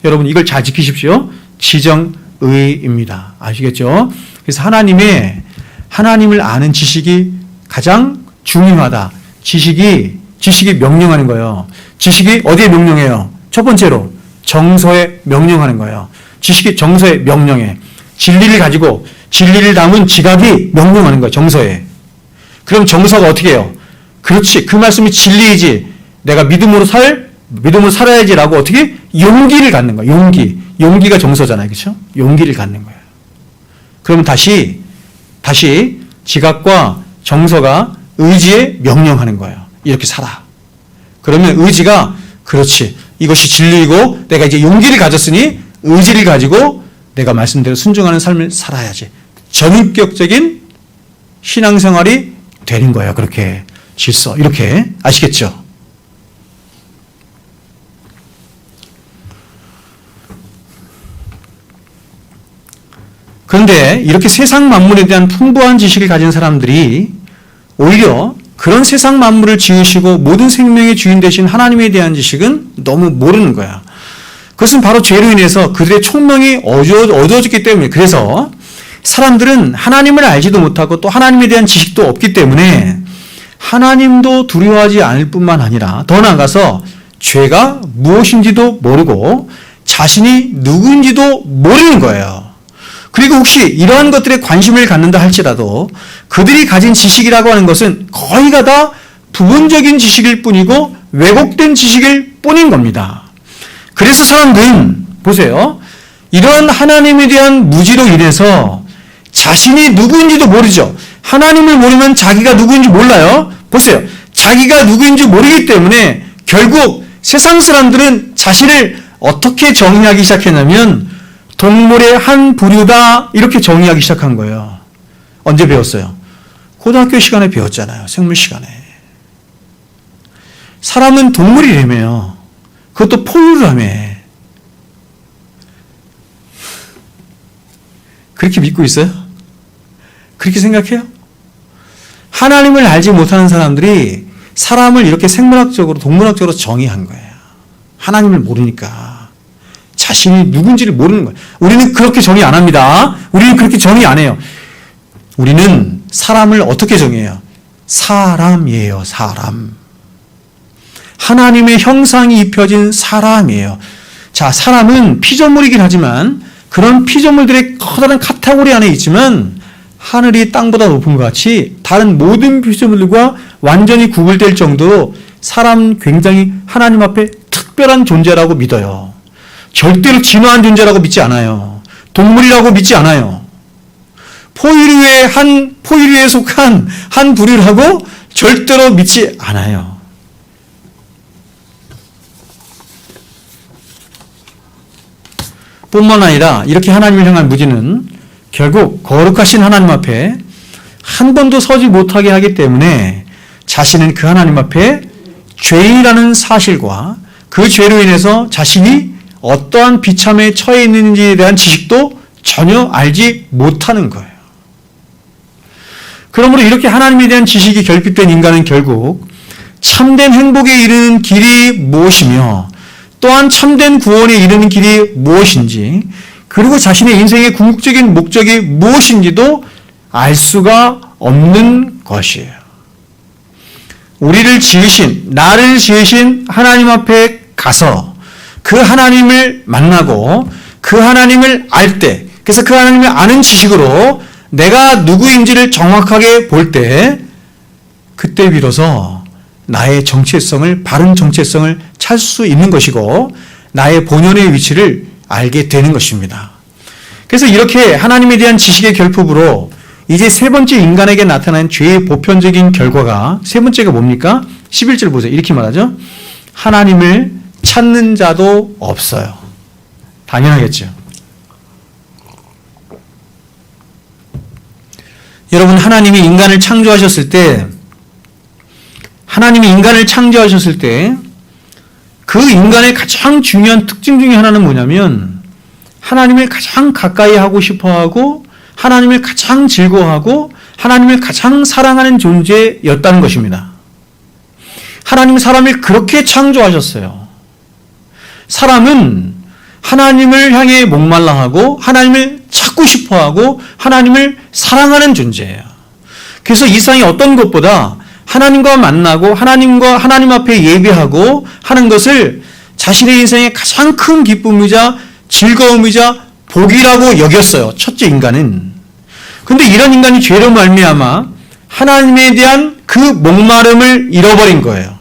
여러분, 이걸 잘 지키십시오. 지정의입니다. 아시겠죠? 그래서 하나님을 아는 지식이 가장 중요하다. 지식이 명령하는 거예요. 지식이 어디에 명령해요? 첫 번째로 정서에 명령하는 거예요. 지식이 정서에 명령해. 진리를 가지고 진리를 담은 지각이 명령하는 거예요. 정서에. 그럼 정서가 어떻게 해요? 그렇지. 그 말씀이 진리이지. 내가 믿음으로 살아야지라고 어떻게? 용기를 갖는 거예요. 용기가 정서잖아요. 그렇죠? 용기를 갖는 거예요. 그러면 다시 지각과 정서가 의지에 명령하는 거예요. 이렇게 살아. 그러면 의지가 그렇지. 이것이 진리이고 내가 이제 용기를 가졌으니 의지를 가지고 내가 말씀대로 순종하는 삶을 살아야지. 전인격적인 신앙생활이 되는 거예요. 그렇게 질서. 이렇게 아시겠죠? 그런데 이렇게 세상 만물에 대한 풍부한 지식을 가진 사람들이 오히려 그런 세상 만물을 지으시고 모든 생명의 주인 되신 하나님에 대한 지식은 너무 모르는 거야. 그것은 바로 죄로 인해서 그들의 총명이 어두워졌기 때문에, 그래서 사람들은 하나님을 알지도 못하고 또 하나님에 대한 지식도 없기 때문에 하나님도 두려워하지 않을 뿐만 아니라 더 나아가서 죄가 무엇인지도 모르고 자신이 누구인지도 모르는 거예요. 그리고 혹시 이러한 것들에 관심을 갖는다 할지라도 그들이 가진 지식이라고 하는 것은 거의가 다 부분적인 지식일 뿐이고 왜곡된 지식일 뿐인 겁니다. 그래서 사람들은 보세요. 이런 하나님에 대한 무지로 인해서 자신이 누구인지도 모르죠. 하나님을 모르면 자기가 누구인지 몰라요. 보세요. 자기가 누구인지 모르기 때문에 결국 세상 사람들은 자신을 어떻게 정의하기 시작했냐면 동물의 한 부류다 이렇게 정의하기 시작한 거예요. 언제 배웠어요? 고등학교 시간에 배웠잖아요. 생물 시간에. 사람은 동물이라며요. 그것도 포유류라며. 그렇게 믿고 있어요? 그렇게 생각해요? 하나님을 알지 못하는 사람들이 사람을 이렇게 생물학적으로 동물학적으로 정의한 거예요. 하나님을 모르니까. 자신이 누군지를 모르는 거예요. 우리는 그렇게 정의 안 합니다. 우리는 그렇게 정의 안 해요. 우리는 사람을 어떻게 정의해요? 사람이에요. 사람. 하나님의 형상이 입혀진 사람이에요. 자, 사람은 피조물이긴 하지만 그런 피조물들의 커다란 카테고리 안에 있지만 하늘이 땅보다 높은 것 같이 다른 모든 피조물들과 완전히 구분될 정도로 사람은 굉장히 하나님 앞에 특별한 존재라고 믿어요. 절대로 진화한 존재라고 믿지 않아요. 동물이라고 믿지 않아요. 포유류에 속한 한 부류라고 절대로 믿지 않아요. 뿐만 아니라 이렇게 하나님을 향한 무지는 결국 거룩하신 하나님 앞에 한 번도 서지 못하게 하기 때문에 자신은 그 하나님 앞에 죄인이라는 사실과 그 죄로 인해서 자신이 어떠한 비참에 처해 있는지에 대한 지식도 전혀 알지 못하는 거예요. 그러므로 이렇게 하나님에 대한 지식이 결핍된 인간은 결국 참된 행복에 이르는 길이 무엇이며 또한 참된 구원에 이르는 길이 무엇인지 그리고 자신의 인생의 궁극적인 목적이 무엇인지도 알 수가 없는 것이에요. 우리를 지으신, 나를 지으신 하나님 앞에 가서 그 하나님을 만나고 그 하나님을 알 때, 그래서 그 하나님을 아는 지식으로 내가 누구인지를 정확하게 볼 때, 그때 비로소 나의 정체성을, 바른 정체성을 찾을 수 있는 것이고 나의 본연의 위치를 알게 되는 것입니다. 그래서 이렇게 하나님에 대한 지식의 결핍으로 이제 세 번째 인간에게 나타난 죄의 보편적인 결과가 세 번째가 뭡니까? 11절 보세요. 이렇게 말하죠. 하나님을 찾는 자도 없어요. 당연하겠죠. 여러분, 하나님이 인간을 창조하셨을 때 그 인간의 가장 중요한 특징 중에 하나는 뭐냐면 하나님을 가장 가까이 하고 싶어하고 하나님을 가장 즐거워하고 하나님을 가장 사랑하는 존재였다는 것입니다. 하나님은 사람을 그렇게 창조하셨어요. 사람은 하나님을 향해 목말라하고 하나님을 찾고 싶어하고 하나님을 사랑하는 존재예요. 그래서 이 세상의 어떤 것보다 하나님과 만나고 하나님 앞에 예배하고 하는 것을 자신의 인생의 가장 큰 기쁨이자 즐거움이자 복이라고 여겼어요. 첫째 인간은. 그런데 이런 인간이 죄로 말미암아 하나님에 대한 그 목마름을 잃어버린 거예요.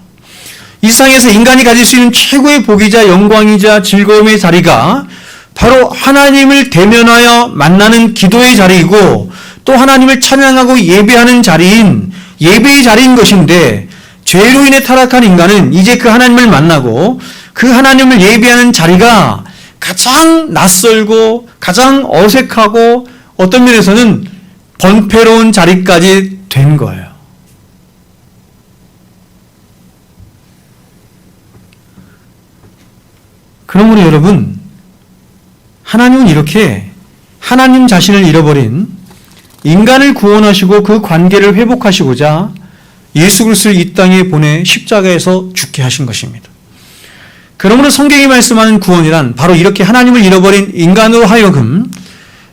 이 세상에서 인간이 가질 수 있는 최고의 복이자 영광이자 즐거움의 자리가 바로 하나님을 대면하여 만나는 기도의 자리이고 또 하나님을 찬양하고 예배하는 자리인 예배의 자리인 것인데 죄로 인해 타락한 인간은 이제 그 하나님을 만나고 그 하나님을 예배하는 자리가 가장 낯설고 가장 어색하고 어떤 면에서는 번패로운 자리까지 된 거예요. 그러므로 여러분, 하나님은 이렇게 하나님 자신을 잃어버린 인간을 구원하시고 그 관계를 회복하시고자 예수 그리스도를 이 땅에 보내 십자가에서 죽게 하신 것입니다. 그러므로 성경이 말씀하는 구원이란 바로 이렇게 하나님을 잃어버린 인간으로 하여금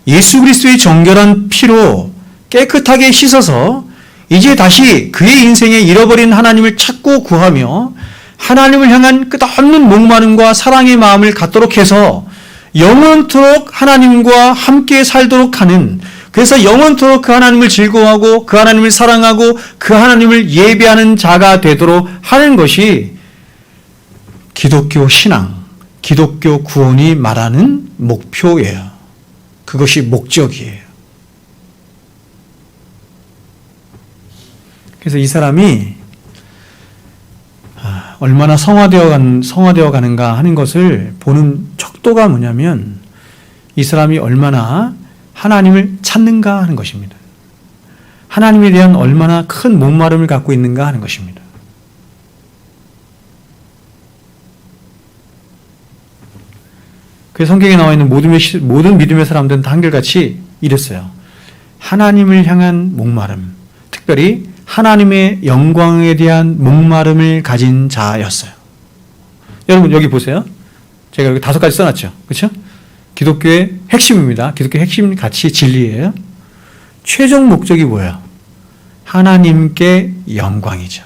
예수 그리스도의 정결한 피로 깨끗하게 씻어서 이제 다시 그의 인생에 잃어버린 하나님을 찾고 구하며 하나님을 향한 끝없는 목마름과 사랑의 마음을 갖도록 해서 영원토록 하나님과 함께 살도록 하는, 그래서 영원토록 그 하나님을 즐거워하고 그 하나님을 사랑하고 그 하나님을 예배하는 자가 되도록 하는 것이 기독교 신앙, 기독교 구원이 말하는 목표예요. 그것이 목적이에요. 그래서 이 사람이 얼마나 성화되어 가는가 하는 것을 보는 척도가 뭐냐면 이 사람이 얼마나 하나님을 찾는가 하는 것입니다. 하나님에 대한 얼마나 큰 목마름을 갖고 있는가 하는 것입니다. 그 성경에 나와 있는 모든 믿음의 사람들은 다 한결같이 이랬어요. 하나님을 향한 목마름, 특별히 하나님의 영광에 대한 목마름을 가진 자였어요. 여러분 여기 보세요. 제가 여기 5가지 써놨죠. 그렇죠? 기독교의 핵심입니다. 기독교의 핵심 가치 진리예요. 최종 목적이 뭐예요? 하나님께 영광이죠.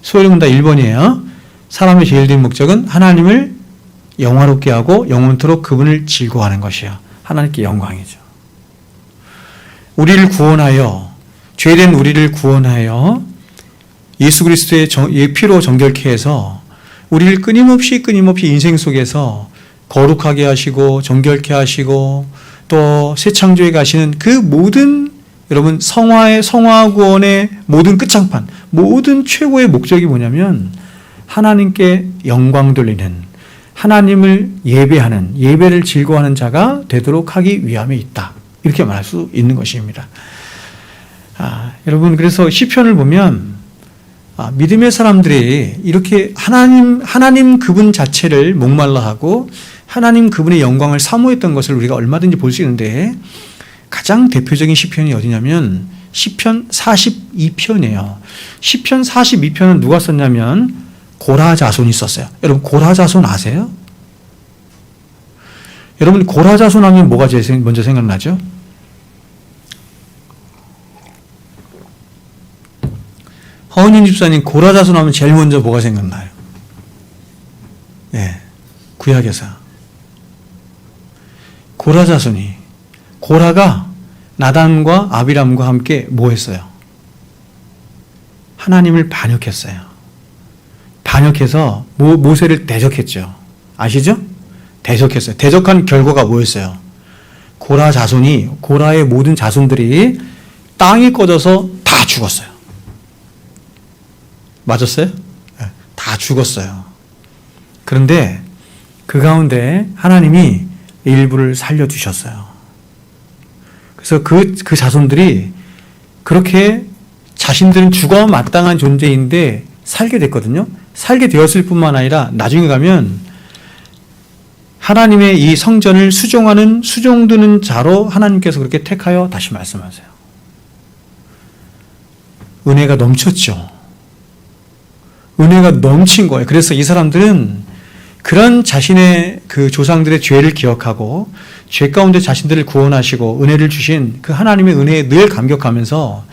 소요문 다 1번이에요. 사람의 제일 된 목적은 하나님을 영화롭게 하고 영원토록 그분을 즐거워하는 것이요. 하나님께 영광이죠. 우리를 구원하여, 죄된 우리를 구원하여 예수 그리스도의 피로 정결케 해서 우리를 끊임없이 인생 속에서 거룩하게 하시고 정결케 하시고 또 새 창조에 가시는 그 모든, 여러분 성화 구원의 모든 끝장판, 모든 최고의 목적이 뭐냐면 하나님께 영광 돌리는, 하나님을 예배하는, 예배를 즐거워하는 자가 되도록 하기 위함에 있다. 이렇게 말할 수 있는 것입니다. 여러분, 그래서 시편을 보면 믿음의 사람들이 이렇게 하나님 그분 자체를 목말라하고 하나님 그분의 영광을 사모했던 것을 우리가 얼마든지 볼 수 있는데 가장 대표적인 시편이 어디냐면 시편 42편이에요. 시편 42편은 누가 썼냐면 고라자손이 썼어요. 여러분 고라자손 아세요? 여러분 고라자손 하면 뭐가 제일 먼저 생각나죠? 허은인 집사님 고라자손 하면 제일 먼저 뭐가 생각나요? 네, 구약에서 고라자손이, 고라가 나단과 아비람과 함께 뭐 했어요? 하나님을 반역했어요. 반역해서 모세를 대적했죠. 아시죠? 대적했어요. 대적한 결과가 뭐였어요? 고라 자손이, 고라의 모든 자손들이 땅이 꺼져서 다 죽었어요. 맞았어요? 다 죽었어요. 그런데 그 가운데 하나님이 일부를 살려주셨어요. 그래서 그 자손들이 그렇게 자신들은 죽어 마땅한 존재인데 살게 됐거든요. 살게 되었을 뿐만 아니라 나중에 가면 하나님의 이 성전을 수종드는 자로 하나님께서 그렇게 택하여 다시 말씀하세요. 은혜가 넘쳤죠. 은혜가 넘친 거예요. 그래서 이 사람들은 그런 자신의 그 조상들의 죄를 기억하고 죄 가운데 자신들을 구원하시고 은혜를 주신 그 하나님의 은혜에 늘 감격하면서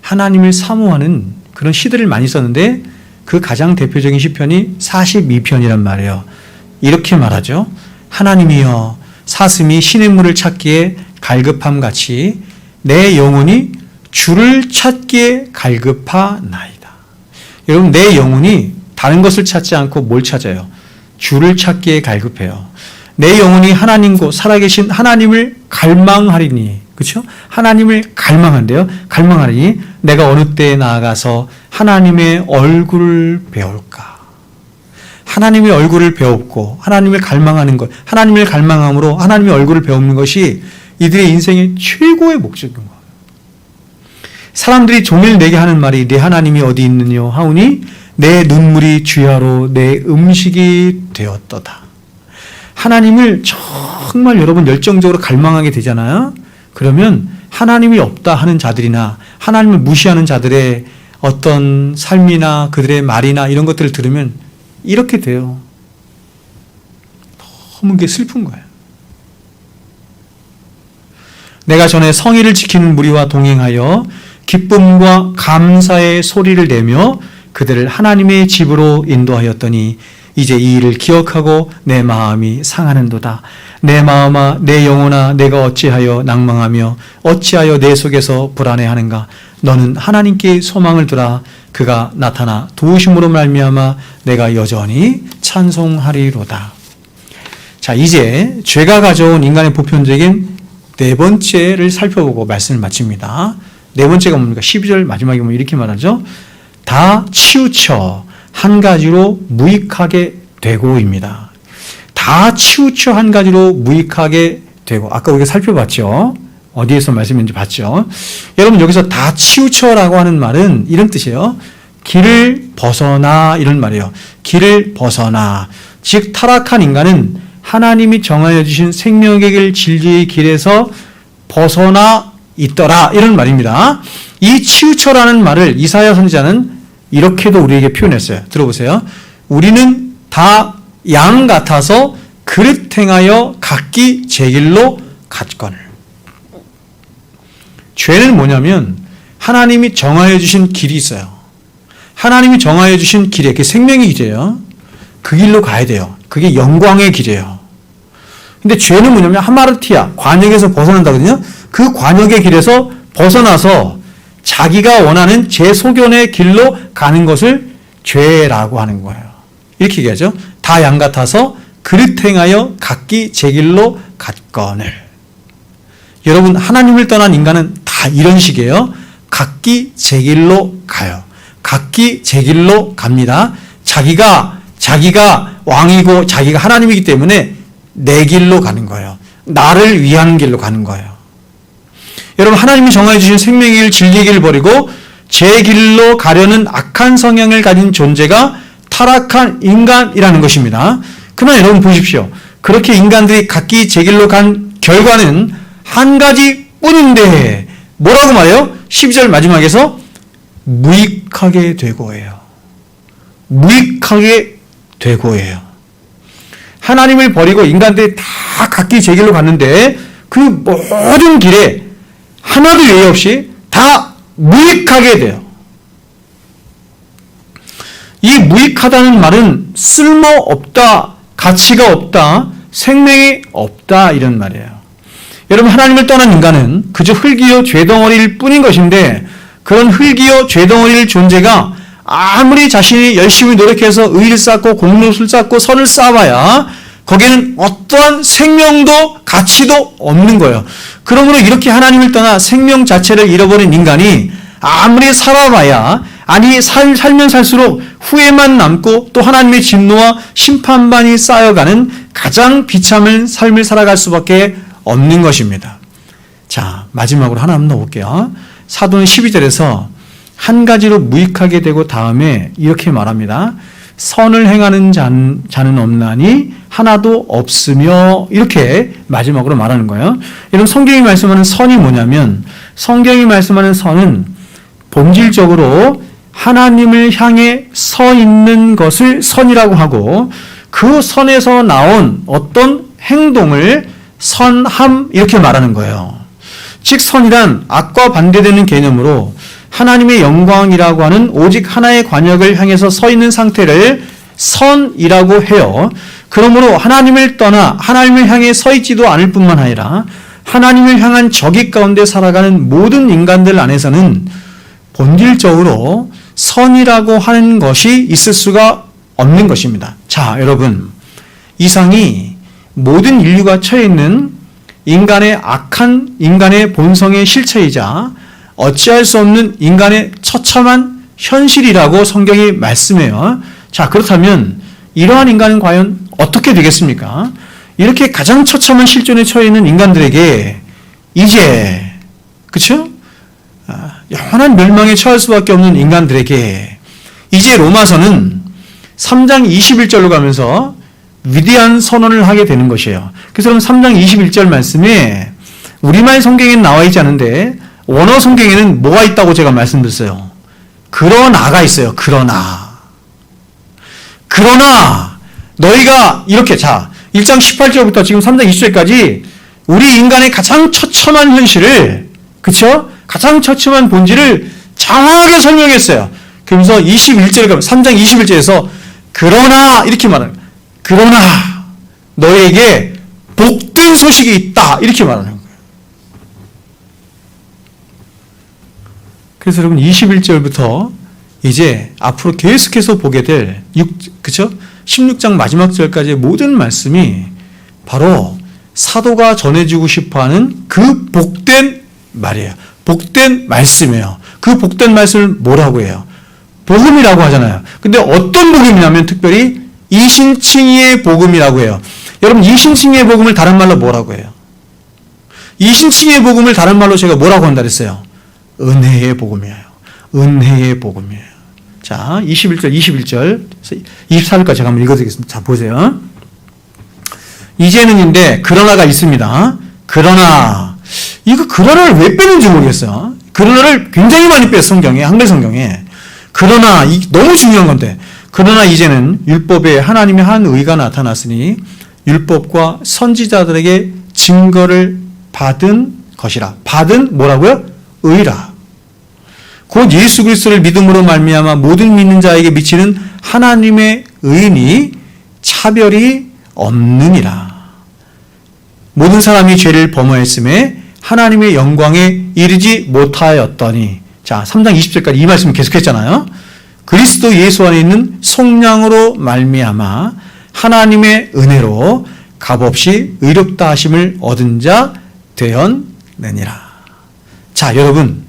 하나님을 사모하는 그런 시들을 많이 썼는데 그 가장 대표적인 시편이 42편이란 말이에요. 이렇게 말하죠. 하나님이여 사슴이 시냇물을 찾기에 갈급함 같이 내 영혼이 주를 찾기에 갈급하나이다. 여러분, 내 영혼이 다른 것을 찾지 않고 뭘 찾아요? 주를 찾기에 갈급해요. 내 영혼이 하나님고 살아계신 하나님을 갈망하리니, 그렇죠? 하나님을 갈망한대요. 갈망하리니 내가 어느 때에 나아가서 하나님의 얼굴을 배울까? 하나님의 얼굴을 배웠고 하나님을 갈망하는 것, 하나님을 갈망함으로 하나님의 얼굴을 배우는 것이 이들의 인생의 최고의 목적인 거예요. 사람들이 종일 내게 하는 말이 내 하나님이 어디 있느냐 하오니 내 눈물이 주야로 내 음식이 되었도다. 하나님을 정말 여러분 열정적으로 갈망하게 되잖아요. 그러면 하나님이 없다 하는 자들이나 하나님을 무시하는 자들의 어떤 삶이나 그들의 말이나 이런 것들을 들으면 이렇게 돼요. 너무 그게 슬픈 거예요. 내가 전에 성의를 지키는 무리와 동행하여 기쁨과 감사의 소리를 내며 그들을 하나님의 집으로 인도하였더니 이제 이 일을 기억하고 내 마음이 상하는도다. 내 마음아 내 영혼아 내가 어찌하여 낭망하며 어찌하여 내 속에서 불안해하는가. 너는 하나님께 소망을 두라. 그가 나타나 도우심으로 말미암아 내가 여전히 찬송하리로다. 자, 이제 죄가 가져온 인간의 보편적인 네 번째를 살펴보고 말씀을 마칩니다. 네 번째가 뭡니까? 12절 마지막에 보면 이렇게 말하죠. 다 치우쳐 한 가지로 무익하게 되고입니다. 다 치우쳐 한 가지로 무익하게 되고. 아까 우리가 살펴봤죠. 어디에서 말씀인지 봤죠. 여러분, 여기서 다 치우쳐라고 하는 말은 이런 뜻이에요. 길을 벗어나, 이런 말이에요. 길을 벗어나. 즉 타락한 인간은 하나님이 정하여 주신 생명의 길, 진리의 길에서 벗어나 있더라, 이런 말입니다. 이 치우쳐라는 말을 이사야 선지자는 이렇게도 우리에게 표현했어요. 들어보세요. 우리는 다 양 같아서 그릇 행하여 각기 제 길로 갔거늘. 죄는 뭐냐면 하나님이 정하여 주신 길이 있어요. 하나님이 정하여 주신 길에, 그게 생명의 길이에요. 그 길로 가야 돼요. 그게 영광의 길이에요. 근데 죄는 뭐냐면 하마르티아, 관역에서 벗어난다거든요. 그 관역의 길에서 벗어나서 자기가 원하는 제 소견의 길로 가는 것을 죄라고 하는 거예요. 이렇게 얘기하죠. 다 양 같아서 그릇 행하여 각기 제 길로 갔거늘. 여러분, 하나님을 떠난 인간은 다 이런 식이에요. 각기 제 길로 가요. 각기 제 길로 갑니다. 자기가 왕이고 자기가 하나님이기 때문에 내 길로 가는 거예요. 나를 위한 길로 가는 거예요. 여러분, 하나님이 정하여 주신 생명의 길, 진리의 길을 버리고 제 길로 가려는 악한 성향을 가진 존재가 타락한 인간이라는 것입니다. 그러나 여러분 보십시오. 그렇게 인간들이 각기 제 길로 간 결과는 한 가지 뿐인데 뭐라고 말해요? 12절 마지막에서 무익하게 되고예요. 무익하게 되고예요. 하나님을 버리고 인간들이 다 각기 제 길로 갔는데 그 모든 길에 하나도 예외 없이 다 무익하게 돼요. 이 무익하다는 말은 쓸모없다, 가치가 없다, 생명이 없다, 이런 말이에요. 여러분, 하나님을 떠난 인간은 그저 흙이요 죄덩어리일 뿐인 것인데 그런 흙이요 죄덩어리일 존재가 아무리 자신이 열심히 노력해서 의를 쌓고 공로를 쌓고 선을 쌓아봐야 거기에는 어떠한 생명도 가치도 없는 거예요. 그러므로 이렇게 하나님을 떠나 생명 자체를 잃어버린 인간이 아무리 살아봐야 살면 살수록 후회만 남고 또 하나님의 진노와 심판만이 쌓여가는 가장 비참한 삶을 살아갈 수밖에 없는 것입니다. 자, 마지막으로 하나만 더 볼게요. 사도는 12절에서 한 가지로 무익하게 되고 다음에 이렇게 말합니다. 선을 행하는 자는 없나니 하나도 없으며, 이렇게 마지막으로 말하는 거예요. 여러분, 성경이 말씀하는 선이 뭐냐면, 성경이 말씀하는 선은 본질적으로 하나님을 향해 서 있는 것을 선이라고 하고, 그 선에서 나온 어떤 행동을 선함, 이렇게 말하는 거예요. 즉 선이란 악과 반대되는 개념으로 하나님의 영광이라고 하는 오직 하나의 관역을 향해서 서 있는 상태를 선이라고 해요. 그러므로 하나님을 떠나 하나님을 향해 서 있지도 않을 뿐만 아니라 하나님을 향한 적이 가운데 살아가는 모든 인간들 안에서는 본질적으로 선이라고 하는 것이 있을 수가 없는 것입니다. 자, 여러분, 이상이 모든 인류가 처해 있는 인간의 악한 인간의 본성의 실체이자 어찌할 수 없는 인간의 처참한 현실이라고 성경이 말씀해요. 자, 그렇다면 이러한 인간은 과연 어떻게 되겠습니까? 이렇게 가장 처참한 실존에 처해 있는 인간들에게 이제, 그렇죠? 영원한 멸망에 처할 수밖에 없는 인간들에게 이제 로마서는 3장 21절로 가면서 위대한 선언을 하게 되는 것이에요. 그래서 그럼 3장 21절 말씀에 우리말 성경에는 나와 있지 않은데 원어 성경에는 뭐가 있다고 제가 말씀드렸어요. 그러나가 있어요. 그러나 너희가 이렇게, 자, 1장 18절부터 지금 3장 20절까지 우리 인간의 가장 처참한 현실을, 그쵸? 가장 처참한 본질을 정확하게 설명했어요. 그러면서 21절에 가면 3장 21절에서 그러나 이렇게 말하는 거예요. 그러나 너희에게 복된 소식이 있다, 이렇게 말하는 거예요. 그래서 여러분 21절부터 이제 앞으로 계속해서 보게 될 16장 마지막 절까지의 모든 말씀이 바로 사도가 전해주고 싶어하는 그 복된 말이에요. 복된 말씀이에요. 그 복된 말씀을 뭐라고 해요? 복음이라고 하잖아요. 근데 어떤 복음이냐면 특별히 이신칭의의 복음이라고 해요. 여러분, 이신칭의의 복음을 다른 말로 뭐라고 해요? 이신칭의의 복음을 다른 말로 제가 뭐라고 한다 그랬어요? 은혜의 복음이에요. 은혜의 복음이에요. 자, 21절, 24절까지 제가 한번 읽어드리겠습니다. 자, 보세요. 이제는인데 그러나가 있습니다. 그러나를 왜 빼는지 모르겠어요. 그러나를 굉장히 많이 빼요, 성경에, 한글 성경에. 그러나, 너무 중요한 건데, 그러나 이제는 율법에 하나님의 한 의가 나타났으니 율법과 선지자들에게 증거를 받은 것이라. 받은 뭐라고요? 의라. 곧 예수 그리스도를 믿음으로 말미암아 모든 믿는 자에게 미치는 하나님의 의인이 차별이 없느니라. 모든 사람이 죄를 범하였음에 하나님의 영광에 이르지 못하였더니, 자, 3장 20절까지 이 말씀 계속했잖아요. 그리스도 예수 안에 있는 속량으로 말미암아 하나님의 은혜로 값없이 의롭다 하심을 얻은 자 되었느니라. 자, 여러분,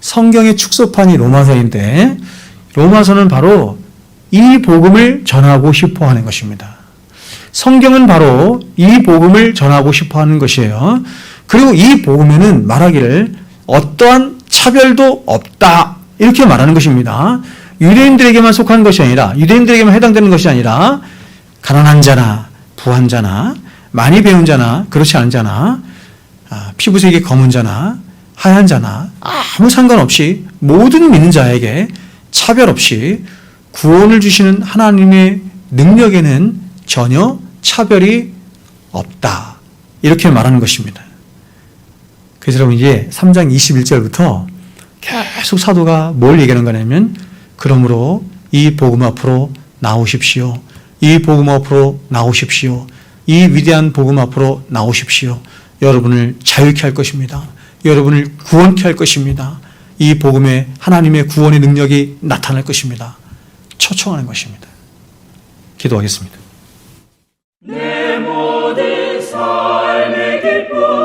성경의 축소판이 로마서인데 로마서는 바로 이 복음을 전하고 싶어 하는 것입니다. 성경은 바로 이 복음을 전하고 싶어 하는 것이에요. 그리고 이 복음에는 말하기를 어떠한 차별도 없다, 이렇게 말하는 것입니다. 유대인들에게만 속한 것이 아니라, 유대인들에게만 해당되는 것이 아니라 가난한 자나 부한 자나 많이 배운 자나 그렇지 않은 자나 피부색이 검은 자나 하얀 자나 아무 상관없이 모든 믿는 자에게 차별 없이 구원을 주시는 하나님의 능력에는 전혀 차별이 없다, 이렇게 말하는 것입니다. 그래서 여러분, 이제 3장 21절부터 계속 사도가 뭘 얘기하는 거냐면, 그러므로 이 복음 앞으로 나오십시오. 이 복음 앞으로 나오십시오. 이 위대한 복음 앞으로 나오십시오. 여러분을 자유케 할 것입니다. 여러분을 구원케 할 것입니다. 이 복음에 하나님의 구원의 능력이 나타날 것입니다. 초청하는 것입니다. 기도하겠습니다. 네. 기쁨